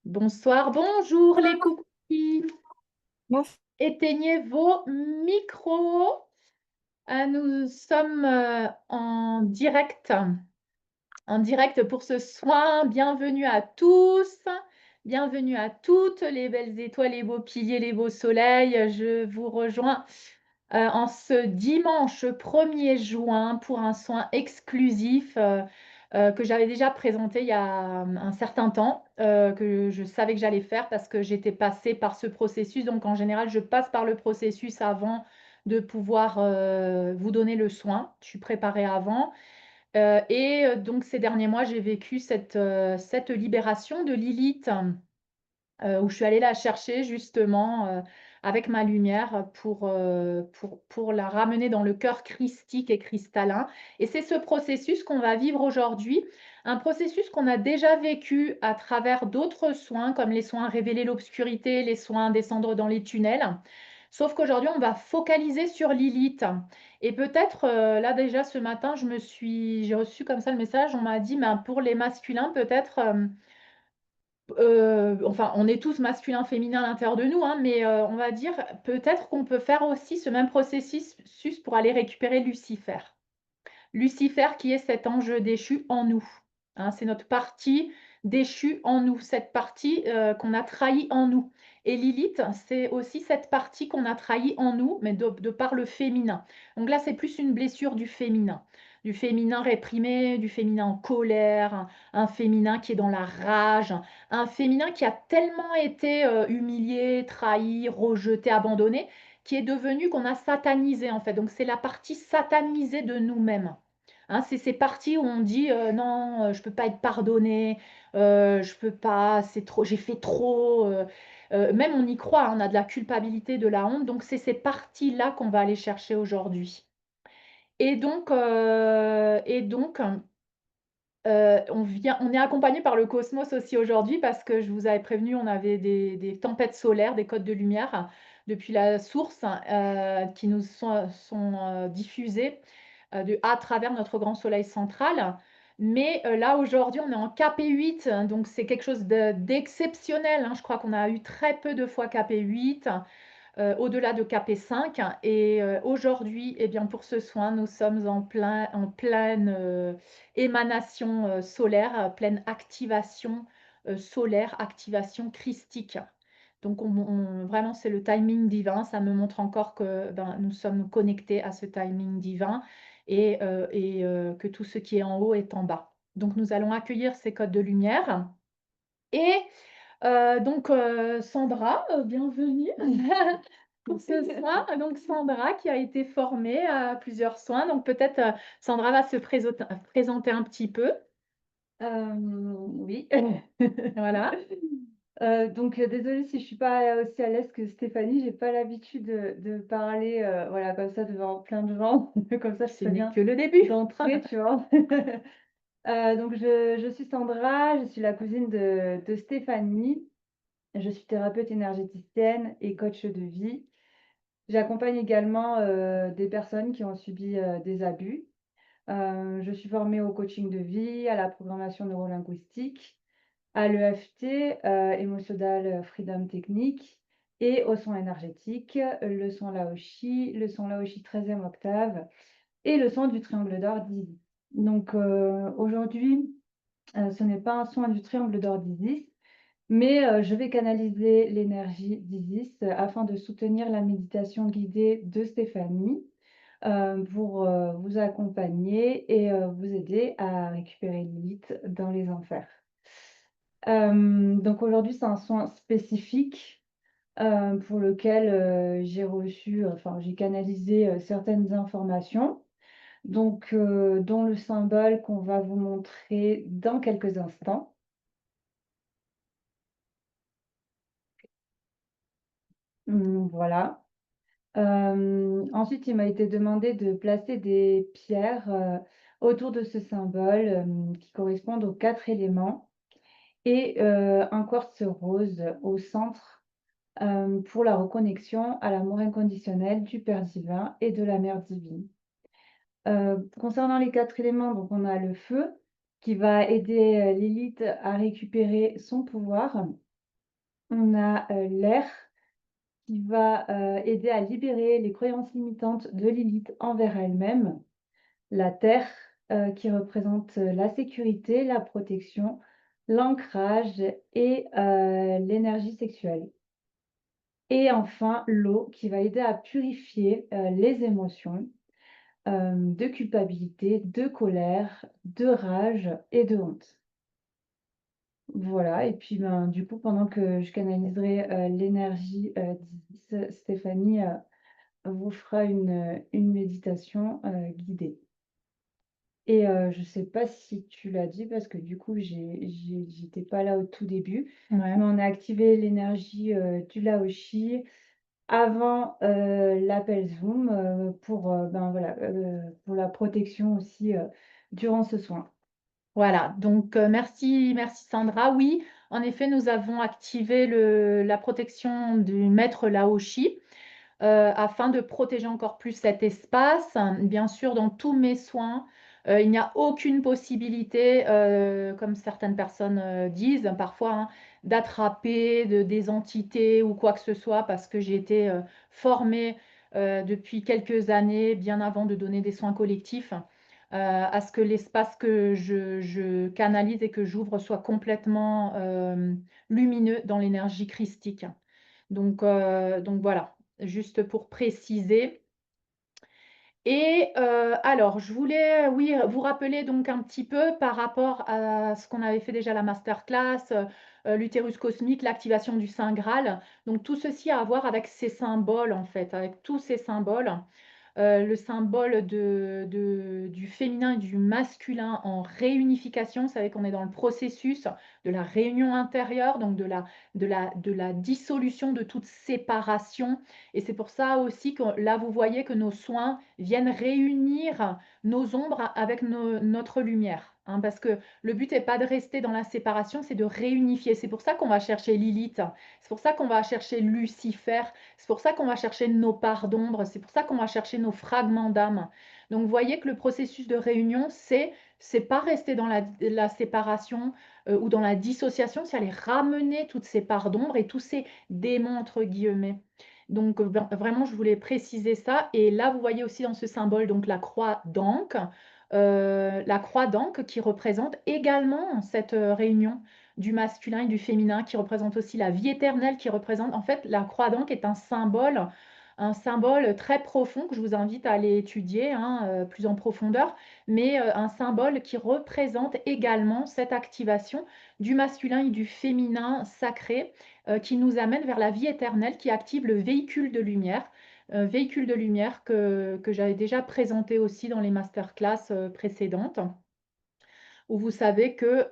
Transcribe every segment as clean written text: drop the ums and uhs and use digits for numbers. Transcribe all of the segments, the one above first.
Bonsoir, bonjour les cookies. Mince. Éteignez vos micros. Nous sommes en direct pour ce soin. Bienvenue à tous, bienvenue à toutes les belles étoiles, les beaux piliers, les beaux soleils. Je vous rejoins en ce dimanche 1er juin pour un soin exclusif que j'avais déjà présenté il y a un certain temps, que je savais que j'allais faire parce que j'étais passée par ce processus. Donc en général, je passe par le processus avant de pouvoir vous donner le soin. Je suis préparée avant. Donc ces derniers mois, j'ai vécu cette libération de Lilith où je suis allée la chercher justement avec ma lumière pour la ramener dans le cœur christique et cristallin. Et c'est ce processus qu'on va vivre aujourd'hui, un processus qu'on a déjà vécu à travers d'autres soins, comme les soins révéler l'obscurité, les soins descendre dans les tunnels. Sauf qu'aujourd'hui, on va focaliser sur Lilith. Et peut-être, là déjà ce matin, j'ai reçu comme ça le message, on m'a dit, ben, pour les masculins, peut-être, enfin, on est tous masculins, féminins à l'intérieur de nous, hein, mais on va dire peut-être qu'on peut faire aussi ce même processus pour aller récupérer Lucifer. Lucifer qui est cet ange déchu en nous, hein, c'est notre partie déchue en nous, cette partie, qu'on a trahie en nous et Lilith, c'est aussi cette partie qu'on a trahie en nous, mais de par le féminin. Donc là, c'est plus une blessure du féminin réprimé, du féminin en colère, un féminin qui est dans la rage, un féminin qui a tellement été, humilié, trahi, rejeté, abandonné, qui est devenu qu'on a satanisé, en fait. Donc c'est la partie satanisée de nous-mêmes. Hein, c'est ces parties où on dit non, je peux pas être pardonné, je peux pas, c'est trop, j'ai fait trop. Même on y croit, hein, on a de la culpabilité, de la honte. Donc c'est ces parties-là qu'on va aller chercher aujourd'hui. Et donc, on est accompagné par le cosmos aussi aujourd'hui parce que je vous avais prévenu, on avait des tempêtes solaires, des côtes de lumière depuis la source qui nous sont diffusées à travers notre grand soleil central. Mais là, aujourd'hui, on est en KP8, hein, donc c'est quelque chose d'exceptionnel, hein. Je crois qu'on a eu très peu de fois KP8 au-delà de KP5. Et aujourd'hui, eh bien, pour ce soin, nous sommes en pleine émanation solaire, pleine activation solaire, activation christique. Donc, vraiment, c'est le timing divin. Ça me montre encore que ben, nous sommes connectés à ce timing divin et que tout ce qui est en haut est en bas. Donc, nous allons accueillir ces codes de lumière. Et Sandra, bienvenue pour ce soin. Donc Sandra qui a été formée à plusieurs soins. Donc peut-être, Sandra va se présenter un petit peu. Oui. Voilà. Désolée si je suis pas aussi à l'aise que Stéphanie, j'ai pas l'habitude de parler, voilà, comme ça devant plein de gens. Comme ça, je Ce n'est préviens que le début. d'entrée, tu vois? Donc je suis Sandra, je suis la cousine de Stéphanie. Je suis thérapeute énergéticienne et coach de vie. J'accompagne également, des personnes qui ont subi, des abus. Je suis formée au coaching de vie, à la programmation neurolinguistique, à l'EFT, Emotional Freedom Technique et au son énergétique, le son Laoshi 13e octave et le son du triangle d'or d'Isis. Aujourd'hui, ce n'est pas un soin du triangle d'or d'Isis, mais je vais canaliser l'énergie d'Isis afin de soutenir la méditation guidée de Stéphanie, pour, vous accompagner et vous aider à récupérer Lilith dans les enfers. Donc aujourd'hui, c'est un soin spécifique, pour lequel, j'ai canalisé, certaines informations, dont le symbole qu'on va vous montrer dans quelques instants. Voilà. Ensuite, il m'a été demandé de placer des pierres, autour de ce symbole, qui correspondent aux 4 éléments et un quartz rose au centre, pour la reconnexion à l'amour inconditionnel du Père divin et de la Mère divine. Concernant les 4 éléments, donc on a le feu qui va aider, Lilith à récupérer son pouvoir. On a, l'air qui va, aider à libérer les croyances limitantes de Lilith envers elle-même. La terre, qui représente, la sécurité, la protection, l'ancrage et l'énergie sexuelle. Et enfin, l'eau qui va aider à purifier, les émotions, de culpabilité, de colère, de rage et de honte. Voilà et puis, ben, du coup, pendant que je canaliserai, l'énergie, d'Isis, Stéphanie, vous fera une méditation, guidée. Et je sais pas si tu l'as dit parce que du coup j'étais pas là au tout début, Ouais. mais on a activé l'énergie, du Laoshi avant, l'appel Zoom, pour, ben, voilà, pour la protection aussi, durant ce soin. Voilà, donc merci Sandra. Oui, en effet, nous avons activé la protection du maître Laoshi. Afin de protéger encore plus cet espace. Bien sûr, dans tous mes soins, il n'y a aucune possibilité, comme certaines personnes, disent parfois, hein, d'attraper des entités ou quoi que ce soit parce que j'ai été, formée, depuis quelques années, bien avant de donner des soins collectifs, à ce que l'espace que je canalise et que j'ouvre soit complètement, lumineux dans l'énergie christique. Donc voilà, juste pour préciser. Et alors je voulais, oui, vous rappeler donc un petit peu par rapport à ce qu'on avait fait déjà la masterclass, l'utérus cosmique, l'activation du saint Graal. Donc tout ceci a à voir avec ces symboles en fait, avec tous ces symboles. Le symbole du féminin et du masculin en réunification. Vous savez qu'on est dans le processus de la réunion intérieure, donc de la dissolution de toute séparation. Et c'est pour ça aussi que là, vous voyez que nos soins viennent réunir nos ombres avec notre lumière. Hein, parce que le but n'est pas de rester dans la séparation, c'est de réunifier. C'est pour ça qu'on va chercher Lilith, c'est pour ça qu'on va chercher Lucifer, c'est pour ça qu'on va chercher nos parts d'ombre, c'est pour ça qu'on va chercher nos fragments d'âme. Donc, vous voyez que le processus de réunion, c'est pas rester dans la séparation ou dans la dissociation, c'est aller ramener toutes ces parts d'ombre et tous ces démons, entre guillemets. Donc, vraiment, je voulais préciser ça. Et là, vous voyez aussi dans ce symbole, donc la croix d'Ankh qui représente également cette réunion du masculin et du féminin, qui représente aussi la vie éternelle, qui représente, en fait, la croix d'Ankh est un symbole très profond que je vous invite à aller étudier, hein, plus en profondeur, mais un symbole qui représente également cette activation du masculin et du féminin sacré, qui nous amène vers la vie éternelle, qui active le véhicule de lumière que j'avais déjà présenté aussi dans les masterclass précédentes, où vous savez que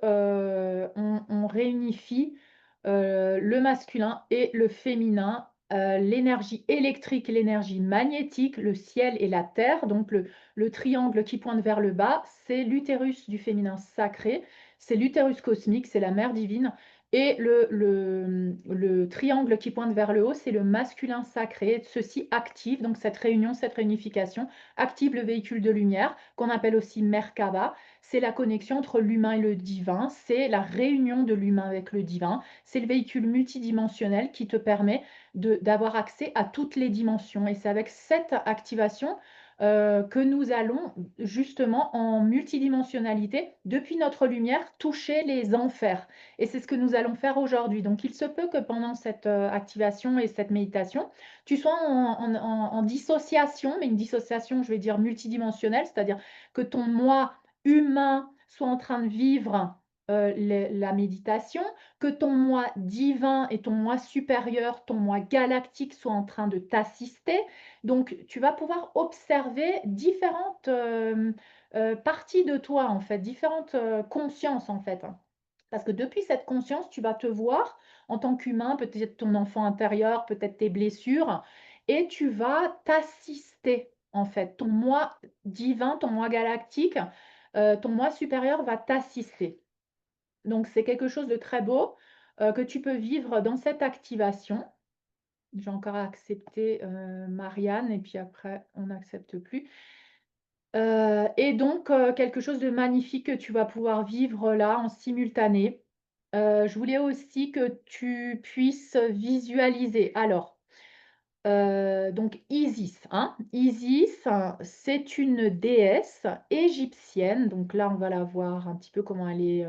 on réunifie le masculin et le féminin, l'énergie électrique et l'énergie magnétique, le ciel et la terre. Donc le triangle qui pointe vers le bas, c'est l'utérus du féminin sacré, c'est l'utérus cosmique, c'est la mère divine. Et le triangle qui pointe vers le haut, c'est le masculin sacré. Ceci active, donc cette réunion, cette réunification, active le véhicule de lumière, qu'on appelle aussi Merkaba. C'est la connexion entre l'humain et le divin, c'est la réunion de l'humain avec le divin, c'est le véhicule multidimensionnel qui te permet d'avoir accès à toutes les dimensions. Et c'est avec cette activation que nous allons justement en multidimensionnalité, depuis notre lumière, toucher les enfers. Et c'est ce que nous allons faire aujourd'hui. Donc il se peut que pendant cette activation et cette méditation, tu sois en dissociation, mais une dissociation, je vais dire, multidimensionnelle, c'est-à-dire que ton moi humain soit en train de vivre la méditation, que ton moi divin et ton moi supérieur, ton moi galactique soient en train de t'assister. Donc, tu vas pouvoir observer différentes parties de toi, en fait, différentes consciences, en fait. Parce que depuis cette conscience, tu vas te voir en tant qu'humain, peut-être ton enfant intérieur, peut-être tes blessures, et tu vas t'assister, en fait. Ton moi divin, ton moi galactique, ton moi supérieur va t'assister. Donc c'est quelque chose de très beau, que tu peux vivre dans cette activation. J'ai encore accepté, Marianne et puis après on n'accepte plus. Et donc quelque chose de magnifique que tu vas pouvoir vivre là en simultané. Je voulais aussi que tu puisses visualiser. Alors, donc Isis, hein. Isis, c'est une déesse égyptienne, donc là, on va la voir un petit peu comment elle est,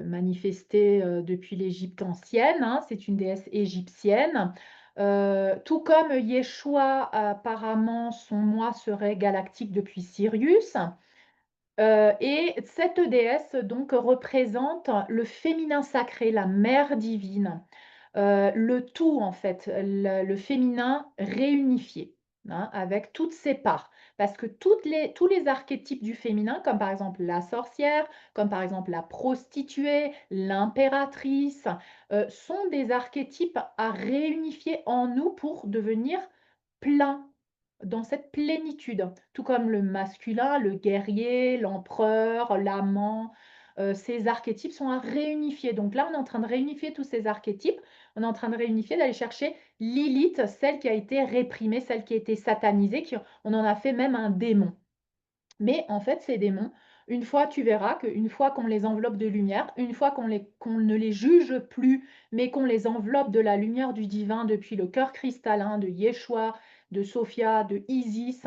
manifestée, depuis l'Égypte ancienne, hein. C'est une déesse égyptienne, tout comme Yeshua, apparemment, son moi serait galactique depuis Sirius. Et cette déesse donc représente le féminin sacré, la mère divine, le tout en fait, le féminin réunifié, hein, avec toutes ses parts. Parce que tous les archétypes du féminin, comme par exemple la sorcière, comme par exemple la prostituée, l'impératrice, sont des archétypes à réunifier en nous pour devenir plein, dans cette plénitude. Tout comme le masculin, le guerrier, l'empereur, l'amant, ces archétypes sont à réunifier. Donc là, on est en train de réunifier tous ces archétypes. On est en train de réunifier, d'aller chercher Lilith, celle qui a été réprimée, celle qui a été satanisée, on en a fait même un démon. Mais en fait, ces démons, une fois, tu verras qu'une fois qu'on les enveloppe de lumière, une fois qu'on ne les juge plus, mais qu'on les enveloppe de la lumière du divin depuis le cœur cristallin de Yeshua, de Sophia, de Isis,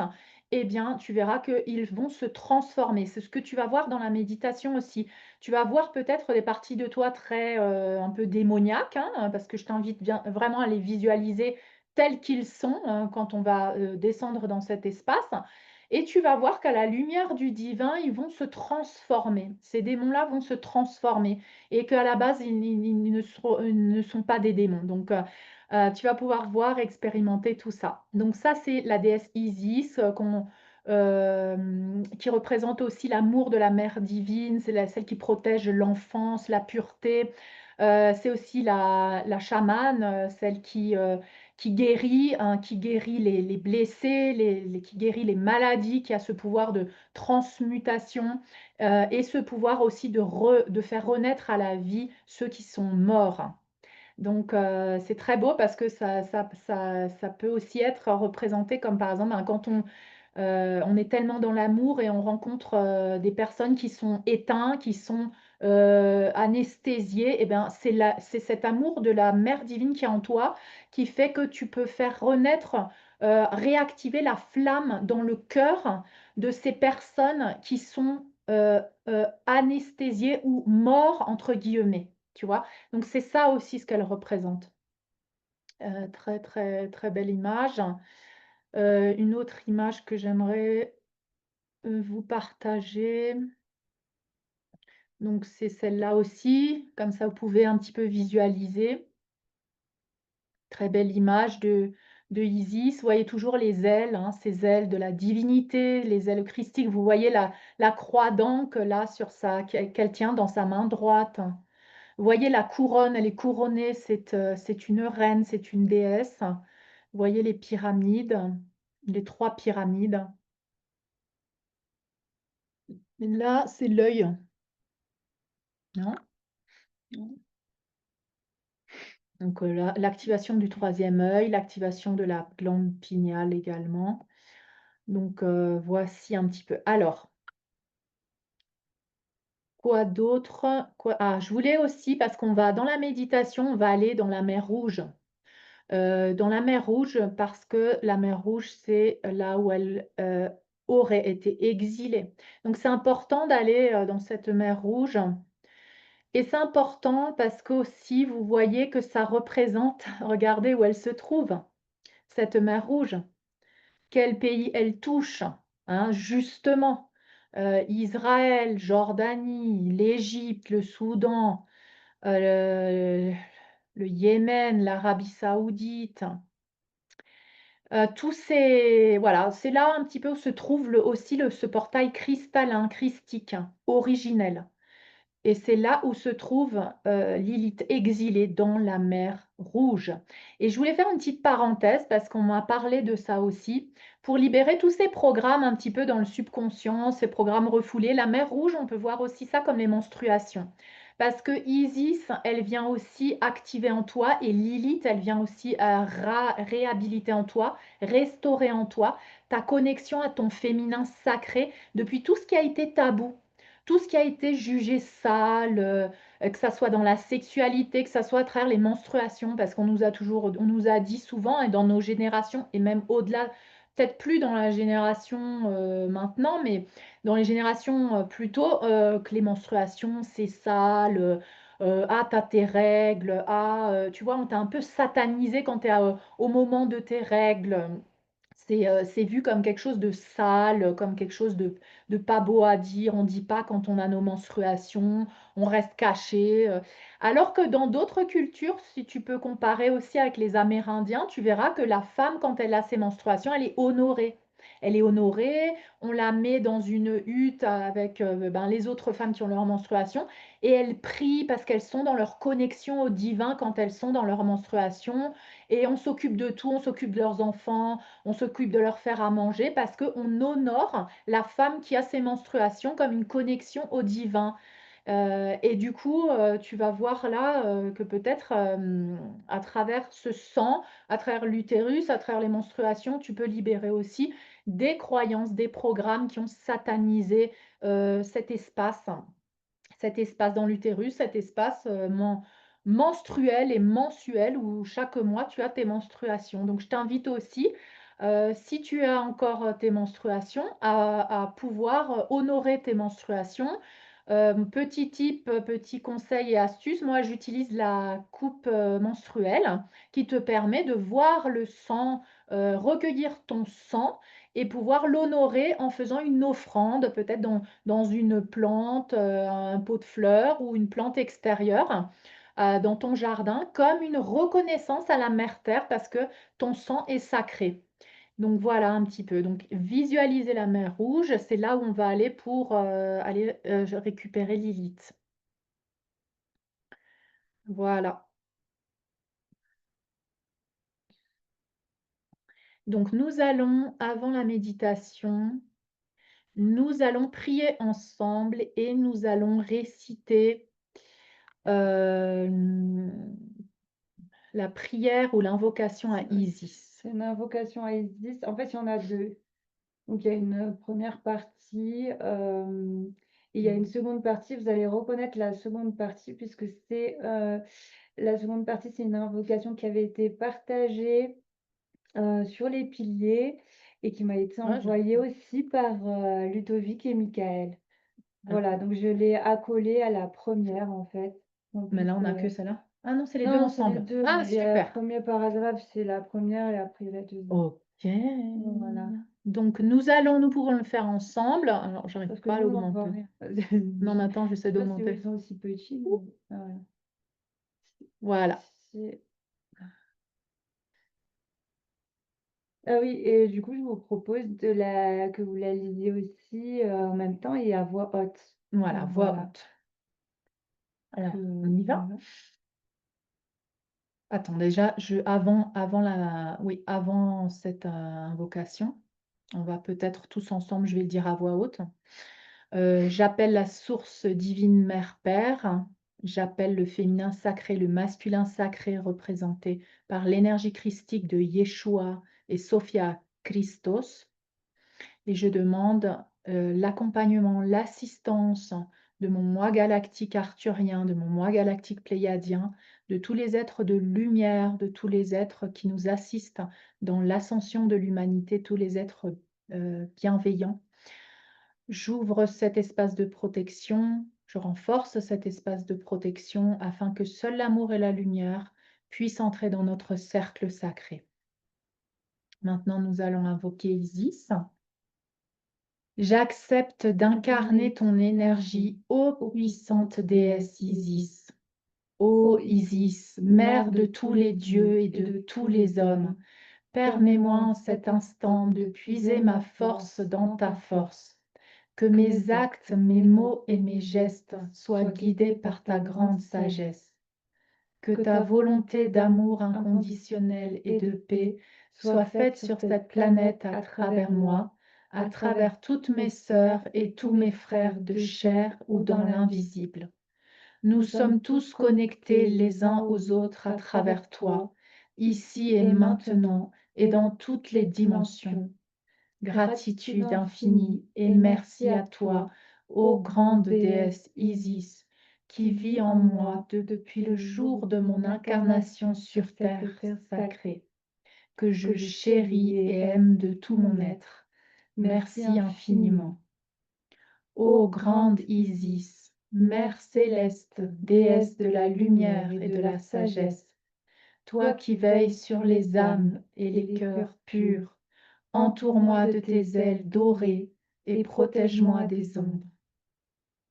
eh bien, tu verras qu'ils vont se transformer. C'est ce que tu vas voir dans la méditation aussi. Tu vas voir peut-être des parties de toi très un peu démoniaques, hein, parce que je t'invite vraiment à les visualiser tels qu'ils sont, quand on va descendre dans cet espace. Et tu vas voir qu'à la lumière du divin, ils vont se transformer. Ces démons-là vont se transformer et qu'à la base, ils ne sont pas des démons. Donc, tu vas pouvoir voir, expérimenter tout ça. Donc ça, c'est la déesse Isis, qui représente aussi l'amour de la mère divine. C'est celle qui protège l'enfance, la pureté. C'est aussi la chamane, celle qui guérit, hein, qui guérit les blessés, qui guérit les maladies, qui a ce pouvoir de transmutation, et ce pouvoir aussi de faire renaître à la vie ceux qui sont morts. Donc, c'est très beau parce que ça peut aussi être représenté comme par exemple, quand on est tellement dans l'amour et on rencontre, des personnes qui sont éteints, qui sont, anesthésiées, et ben, c'est cet amour de la mère divine qui est en toi, qui fait que tu peux faire renaître, réactiver la flamme dans le cœur de ces personnes qui sont, anesthésiées ou «morts» entre guillemets, tu vois? Donc c'est ça aussi ce qu'elle représente. Très, très, très belle image. Une autre image que j'aimerais, vous partager, donc c'est celle-là aussi, comme ça vous pouvez un petit peu visualiser. Très belle image de Isis. Vous voyez toujours les ailes, hein, ces ailes de la divinité, les ailes christiques. Vous voyez la croix d'Ankh là sur qu'elle tient dans sa main droite. Vous voyez la couronne, elle est couronnée, c'est une reine, c'est une déesse. Vous voyez les pyramides, les 3 pyramides. Et là, c'est l'œil, hein. Donc, l'activation du troisième œil, l'activation de la glande pinéale également. Donc, voici un petit peu. Alors, quoi d'autre? Je voulais aussi, parce qu'on va dans la méditation, on va aller dans la mer Rouge. Dans la mer Rouge, parce que la mer Rouge, c'est là où elle, aurait été exilée. Donc c'est important d'aller, dans cette mer Rouge, et c'est important parce qu'aussi vous voyez que ça représente regardez où elle se trouve, cette mer Rouge. Quel pays elle touche, hein, justement. Israël, Jordanie, l'Égypte, le Soudan, le Yémen, l'Arabie Saoudite. Tous ces voilà, c'est là un petit peu où se trouve aussi ce portail cristallin, christique, originel. Et c'est là où se trouve, Lilith exilée dans la mer Rouge. Et je voulais faire une petite parenthèse parce qu'on m'a parlé de ça aussi, pour libérer tous ces programmes un petit peu dans le subconscient, ces programmes refoulés. La mer Rouge, on peut voir aussi ça comme les menstruations. Parce que Isis, elle vient aussi activer en toi, et Lilith, elle vient aussi, réhabiliter en toi, restaurer en toi ta connexion à ton féminin sacré depuis tout ce qui a été tabou. tout ce qui a été jugé sale, que ça soit dans la sexualité, que ça soit à travers les menstruations, parce on nous a dit souvent et dans nos générations et même au-delà, peut-être plus dans la génération, maintenant, mais dans les générations, plus tôt, que les menstruations, c'est sale, «Ah, tu tes règles, ah», tu vois? On t'a un peu satanisé quand tu es, au moment de tes règles, c'est vu comme quelque chose de sale, comme quelque chose de pas beau à dire. On dit pas quand on a nos menstruations, on reste caché, alors que dans d'autres cultures, si tu peux comparer aussi avec les Amérindiens, tu verras que la femme, quand elle a ses menstruations, elle est honorée. Elle est honorée, on la met dans une hutte avec, ben, les autres femmes qui ont leurs menstruations et elles prient parce qu'elles sont dans leur connexion au divin quand elles sont dans leur menstruation et on s'occupe de tout, on s'occupe de leurs enfants, on s'occupe de leur faire à manger parce qu'on honore la femme qui a ses menstruations comme une connexion au divin. Et du coup, tu vas voir là, que peut-être, à travers ce sang, à travers l'utérus, à travers les menstruations, tu peux libérer aussi des croyances, des programmes qui ont satanisé, cet espace dans l'utérus, cet espace, menstruel et mensuel où chaque mois tu as tes menstruations. Donc je t'invite aussi, si tu as encore, tes menstruations, à pouvoir, honorer tes menstruations. Petit tip, petit conseil et astuce, moi j'utilise la coupe, menstruelle qui te permet de voir le sang, recueillir ton sang et pouvoir l'honorer en faisant une offrande, peut-être dans une plante, un pot de fleurs ou une plante extérieure, dans ton jardin, comme une reconnaissance à la mère terre parce que ton sang est sacré. Donc voilà un petit peu. Donc visualiser la mer Rouge, c'est là où on va aller pour, aller, récupérer Lilith. Voilà. Donc nous allons, avant la méditation, nous allons prier ensemble et nous allons réciter, hem la prière ou l'invocation à Isis. C'est une invocation à Isis. En fait, il y en a 2. Donc il y a une, première partie, et il y a une seconde partie. Vous allez reconnaître la seconde partie puisque c'est, la seconde partie, c'est une invocation qui avait été partagée, sur les piliers et qui m'a été Ouais, je envoyée aussi par, Ludovic et Michael. ah, Voilà, donc je l'ai accolée à la première en fait, qu'on mais là, puisse, on a que celle-là? Ah non, c'est les 2 non, c'est les ensemble. 2. Ah Il y a le super! 1er paragraphe, c'est la première et après la deuxième. OK. Voilà, Donc nous pouvons le faire ensemble. Alors j'arrive parce que pas à nous, on voit l'augmenter. rien. Non, mais attends, Je j'essaie sais pas si eux, d'augmenter. ils sont aussi petits, mais voilà. Voilà, C'est Ah oui et du coup, je vous propose que vous la lisiez aussi, en même temps et à voix haute. voilà, voix Voilà, haute. Alors, on y on y va? va? Attends déjà, avant cette, invocation, on va peut-être tous ensemble, je vais le dire à voix haute. J'appelle la source divine mère père, j'appelle le féminin sacré, le masculin sacré représenté par l'énergie christique de Yeshua et Sophia Christos et je demande, l'accompagnement, l'assistance de mon moi galactique arthurien, de mon moi galactique pléiadien, de tous les êtres de lumière, de tous les êtres qui nous assistent dans l'ascension de l'humanité, tous les êtres, bienveillants. J'ouvre cet espace de protection, je renforce cet espace de protection afin que seul l'amour et la lumière puissent entrer dans notre cercle sacré. Maintenant, nous allons invoquer Isis. J'accepte d'incarner ton énergie, ô puissante déesse Isis. Ô Isis, mère de tous les dieux et de tous les hommes, permets-moi en cet instant de puiser ma force dans ta force. Que mes actes, mes mots et mes gestes soient guidés par ta grande sagesse. Que ta volonté d'amour inconditionnel et de paix soit faite sur cette planète à travers moi, à travers toutes mes sœurs et tous mes frères de chair ou dans l'invisible. Nous sommes tous connectés les uns aux autres à travers toi, ici et maintenant et dans toutes les dimensions. Gratitude infinie et merci à toi, ô grande déesse Isis, qui vit en moi depuis le jour de mon incarnation sur terre sacrée, que je chéris et aime de tout mon être. Merci infiniment. Ô grande Isis, Mère céleste, déesse de la lumière et de la sagesse, toi qui veilles sur les âmes et les cœurs purs, entoure-moi de tes ailes dorées et protège-moi des ombres.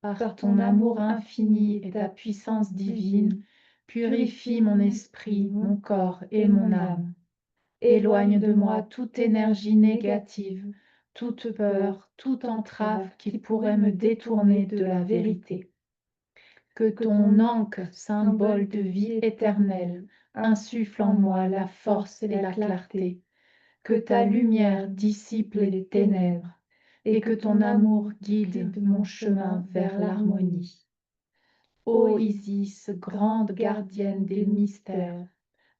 Par ton amour infini et ta puissance divine, purifie mon esprit, mon corps et mon âme. Éloigne de moi toute énergie négative, toute peur, toute entrave qui pourrait me détourner de la vérité. Que ton ancre, symbole de vie éternelle, insuffle en moi la force et la clarté. Que ta lumière dissipe les ténèbres et que ton amour guide mon chemin vers l'harmonie. Ô Isis, grande gardienne des mystères,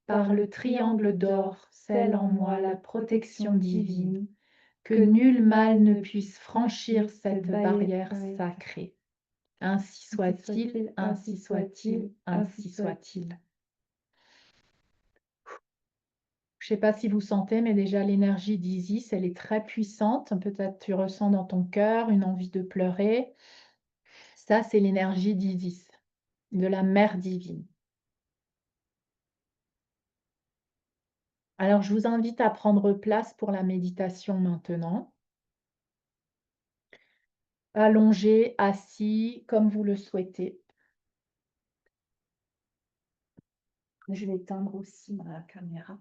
par le triangle d'or scelle en moi la protection divine, que nul mal ne puisse franchir cette barrière sacrée. Ainsi soit-il, ainsi soit-il, ainsi soit-il. Je ne sais pas si vous sentez, mais déjà l'énergie d'Isis, elle est très puissante. Peut-être tu ressens dans ton cœur une envie de pleurer. Ça, c'est l'énergie d'Isis, de la mère divine. Alors, je vous invite à prendre place pour la méditation maintenant. Allongé, assis, comme vous le souhaitez. Je vais éteindre aussi ma caméra.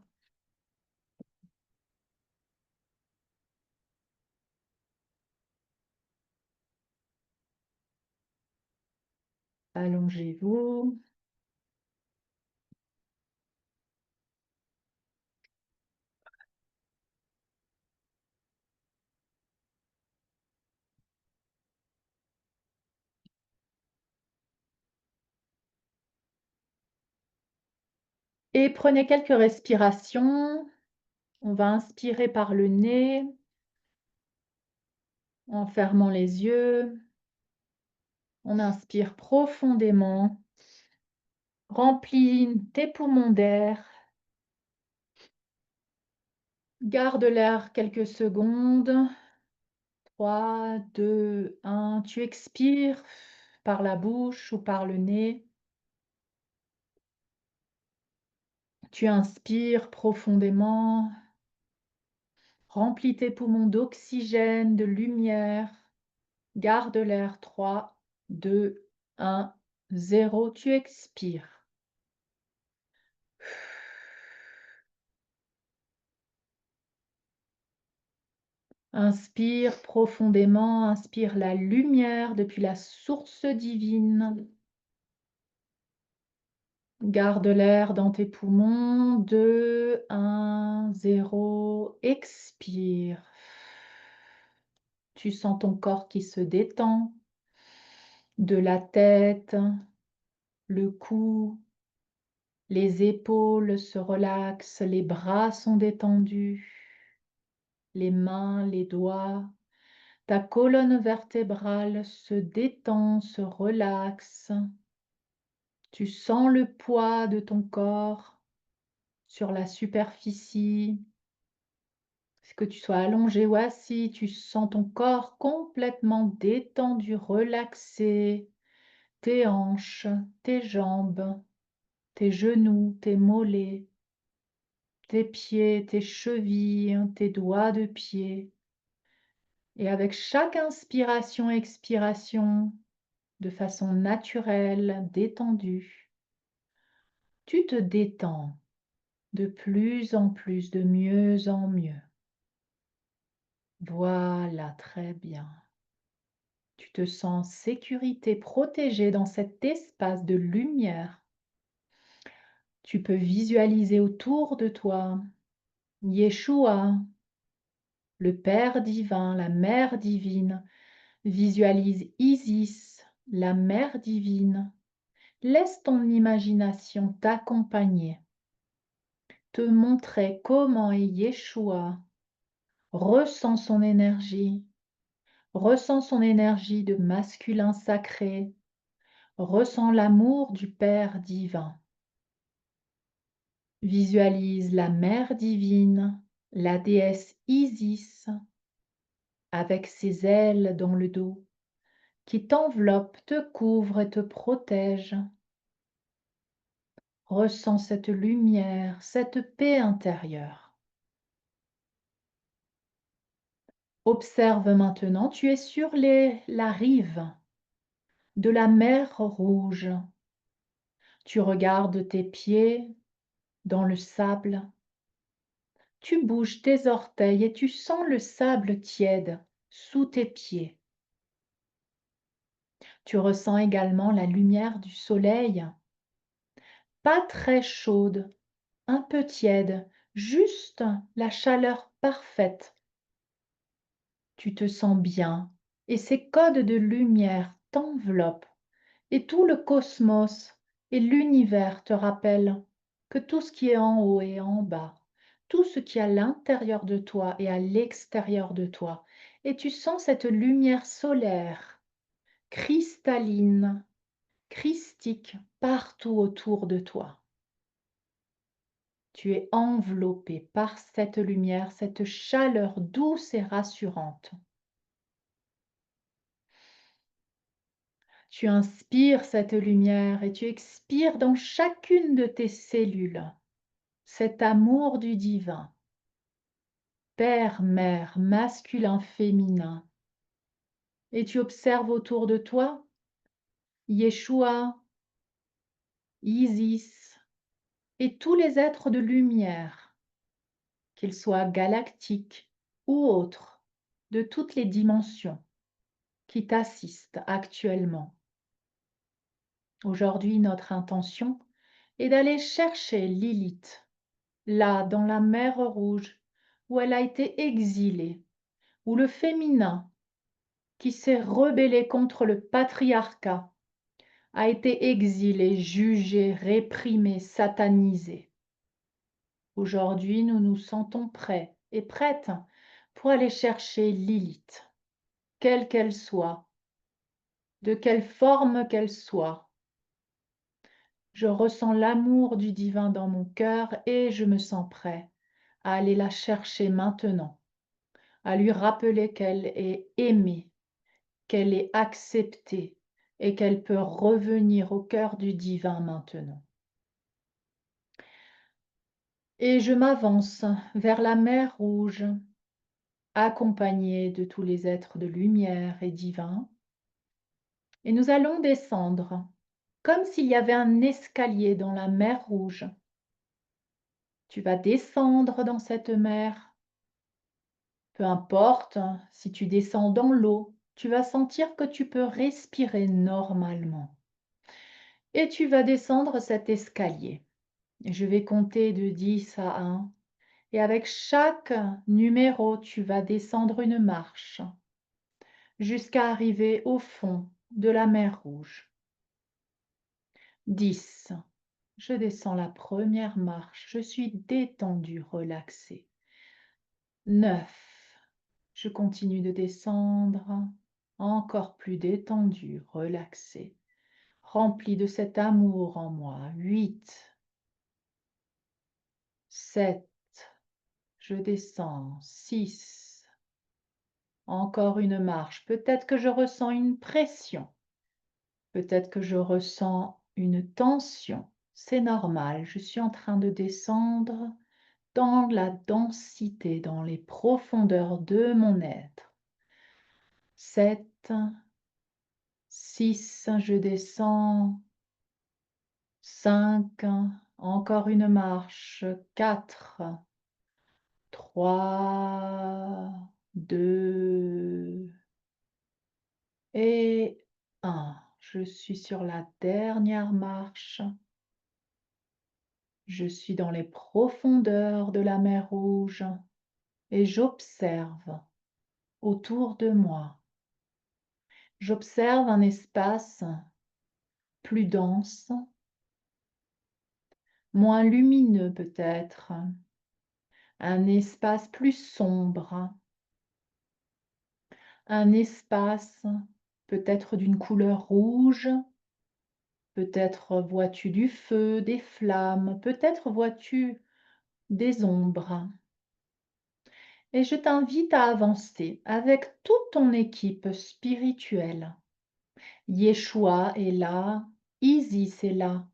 Allongez-vous. Et prenez quelques respirations. On va inspirer par le nez, en fermant les yeux. On inspire profondément. Remplis tes poumons d'air. Garde l'air quelques secondes. 3, 2, 1. Tu expires par la bouche ou par le nez. Tu inspires profondément. Remplis tes poumons d'oxygène, de lumière. Garde l'air. 3, 2, 1, 0. Tu expires. Inspire profondément, inspire la lumière depuis la source divine. Garde l'air dans tes poumons. 2, 1, 0. Expire. Tu sens ton corps qui se détend. De la tête, le cou, les épaules se relaxent, les bras sont détendus, les mains, les doigts. Ta colonne vertébrale se détend, se relaxe. Tu sens le poids de ton corps sur la superficie. Que tu sois allongé ou assis, tu sens ton corps complètement détendu, relaxé. Tes hanches, tes jambes, tes genoux, tes mollets, tes pieds, tes chevilles, tes doigts de pied. Et avec chaque inspiration, expiration, de façon naturelle, détendue, tu te détends de plus en plus, de mieux en mieux. Voilà, très bien. Tu te sens en sécurité, protégé dans cet espace de lumière. Tu peux visualiser autour de toi Yeshua, le Père divin, la Mère divine. Visualise Isis, la Mère divine. Laisse ton imagination t'accompagner, te montrer comment est Yeshua. Ressens son énergie, Ressens son énergie de masculin sacré. Ressens l'amour du Père divin. Visualise la Mère divine, la déesse Isis, avec ses ailes dans le dos, qui t'enveloppe, te couvre et te protège. Ressens cette lumière, cette paix intérieure. Observe maintenant, tu es sur la rive de la mer Rouge. Tu regardes tes pieds dans le sable. Tu bouges tes orteils et tu sens le sable tiède sous tes pieds. Tu ressens également la lumière du soleil, pas très chaude, un peu tiède, juste la chaleur parfaite. Tu te sens bien et ces codes de lumière t'enveloppent et tout le cosmos et l'univers te rappellent que tout ce qui est en haut et en bas, tout ce qui est à l'intérieur de toi et à l'extérieur de toi. Et tu sens cette lumière solaire, cristalline, christique partout autour de toi. Tu es enveloppé par cette lumière, cette chaleur douce et rassurante. Tu inspires cette lumière et tu expires dans chacune de tes cellules cet amour du divin. Père, mère, masculin, féminin. Et tu observes autour de toi Yeshua, Isis et tous les êtres de lumière, qu'ils soient galactiques ou autres, de toutes les dimensions, qui t'assistent actuellement. Aujourd'hui, notre intention est d'aller chercher Lilith, là, dans la mer Rouge, où elle a été exilée, où le féminin, qui s'est rebellé contre le patriarcat, a été exilé, jugé, réprimé, satanisé. Aujourd'hui, nous nous sentons prêts et prêtes pour aller chercher Lilith, quelle qu'elle soit, de quelle forme qu'elle soit. Je ressens l'amour du divin dans mon cœur et je me sens prêt à aller la chercher maintenant, à lui rappeler qu'elle est aimée, qu'elle est acceptée et qu'elle peut revenir au cœur du divin maintenant. Et je m'avance vers la mer Rouge, accompagnée de tous les êtres de lumière et divins. Et nous allons descendre, comme s'il y avait un escalier dans la mer Rouge. Tu vas descendre dans cette mer. Peu importe si tu descends dans l'eau, tu vas sentir que tu peux respirer normalement. Et tu vas descendre cet escalier. Je vais compter de 10 à 1. Et avec chaque numéro, tu vas descendre une marche jusqu'à arriver au fond de la mer Rouge. 10. Je descends la première marche. Je suis détendue, relaxée. 9. Je continue de descendre, encore plus détendue, relaxée, remplie de cet amour en moi. 8. 7. Je descends. 6. Encore une marche. Peut-être que je ressens une pression. Peut-être que je ressens une tension. C'est normal. Je suis en train de descendre dans la densité, dans les profondeurs de mon être. 7, 6, je descends. 5, encore une marche. 4, 3, 2 et 1. Je suis sur la dernière marche. Je suis dans les profondeurs de la mer Rouge et j'observe autour de moi. J'observe un espace plus dense, moins lumineux peut-être, un espace plus sombre, un espace, peut-être d'une couleur rouge, peut-être vois-tu du feu, des flammes, peut-être vois-tu des ombres. Et je t'invite à avancer avec toute ton équipe spirituelle. Yeshua est là, Isis est là,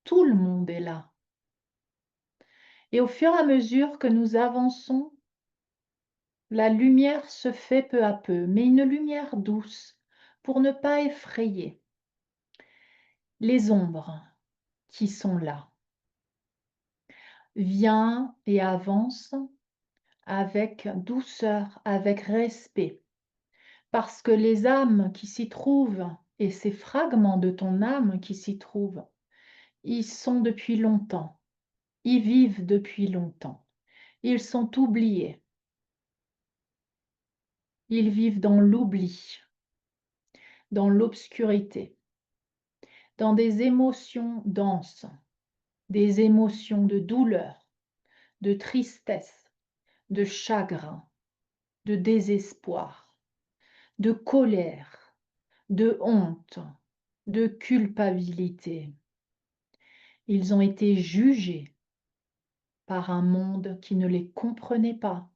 tout le monde est là. Et au fur et à mesure que nous avançons, la lumière se fait peu à peu, mais une lumière douce pour ne pas effrayer les ombres qui sont là. Viens et avance avec douceur, avec respect, parce que les âmes qui s'y trouvent et ces fragments de ton âme qui s'y trouvent, ils sont depuis longtemps, ils vivent depuis longtemps, ils sont oubliés, ils vivent dans l'oubli, dans l'obscurité, dans des émotions denses, des émotions de douleur, de tristesse, de chagrin, de désespoir, de colère, de honte, de culpabilité. Ils ont été jugés par un monde qui ne les comprenait pas.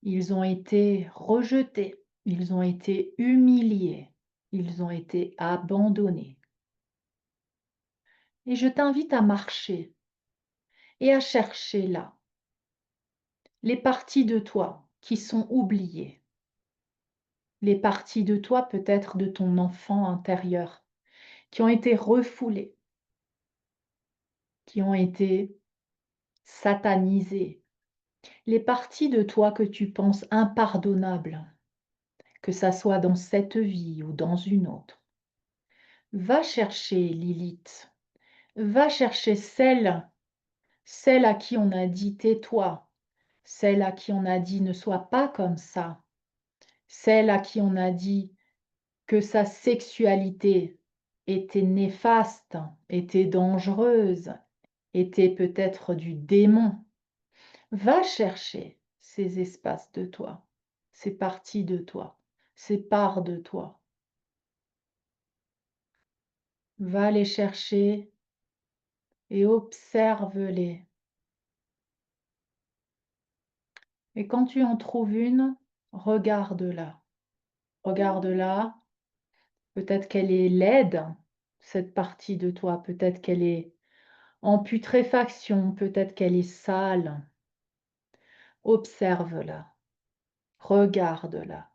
Ils ont été rejetés, ils ont été humiliés, ils ont été abandonnés. Et je t'invite à marcher et à chercher là les parties de toi qui sont oubliées, les parties de toi peut-être de ton enfant intérieur qui ont été refoulées, qui ont été satanisées, les parties de toi que tu penses impardonnables, que ça soit dans cette vie ou dans une autre. Va chercher Lilith, va chercher celle à qui on a dit tais-toi, celle à qui on a dit ne sois pas comme ça, celle à qui on a dit que sa sexualité était néfaste, était dangereuse, était peut-être du démon. Va chercher ces espaces de toi, ces parties de toi, ces parts de toi. Va les chercher et observe-les. Et quand tu en trouves une, regarde-la. Regarde-la. Peut-être qu'elle est laide, cette partie de toi. Peut-être qu'elle est en putréfaction. Peut-être qu'elle est sale. Observe-la. Regarde-la.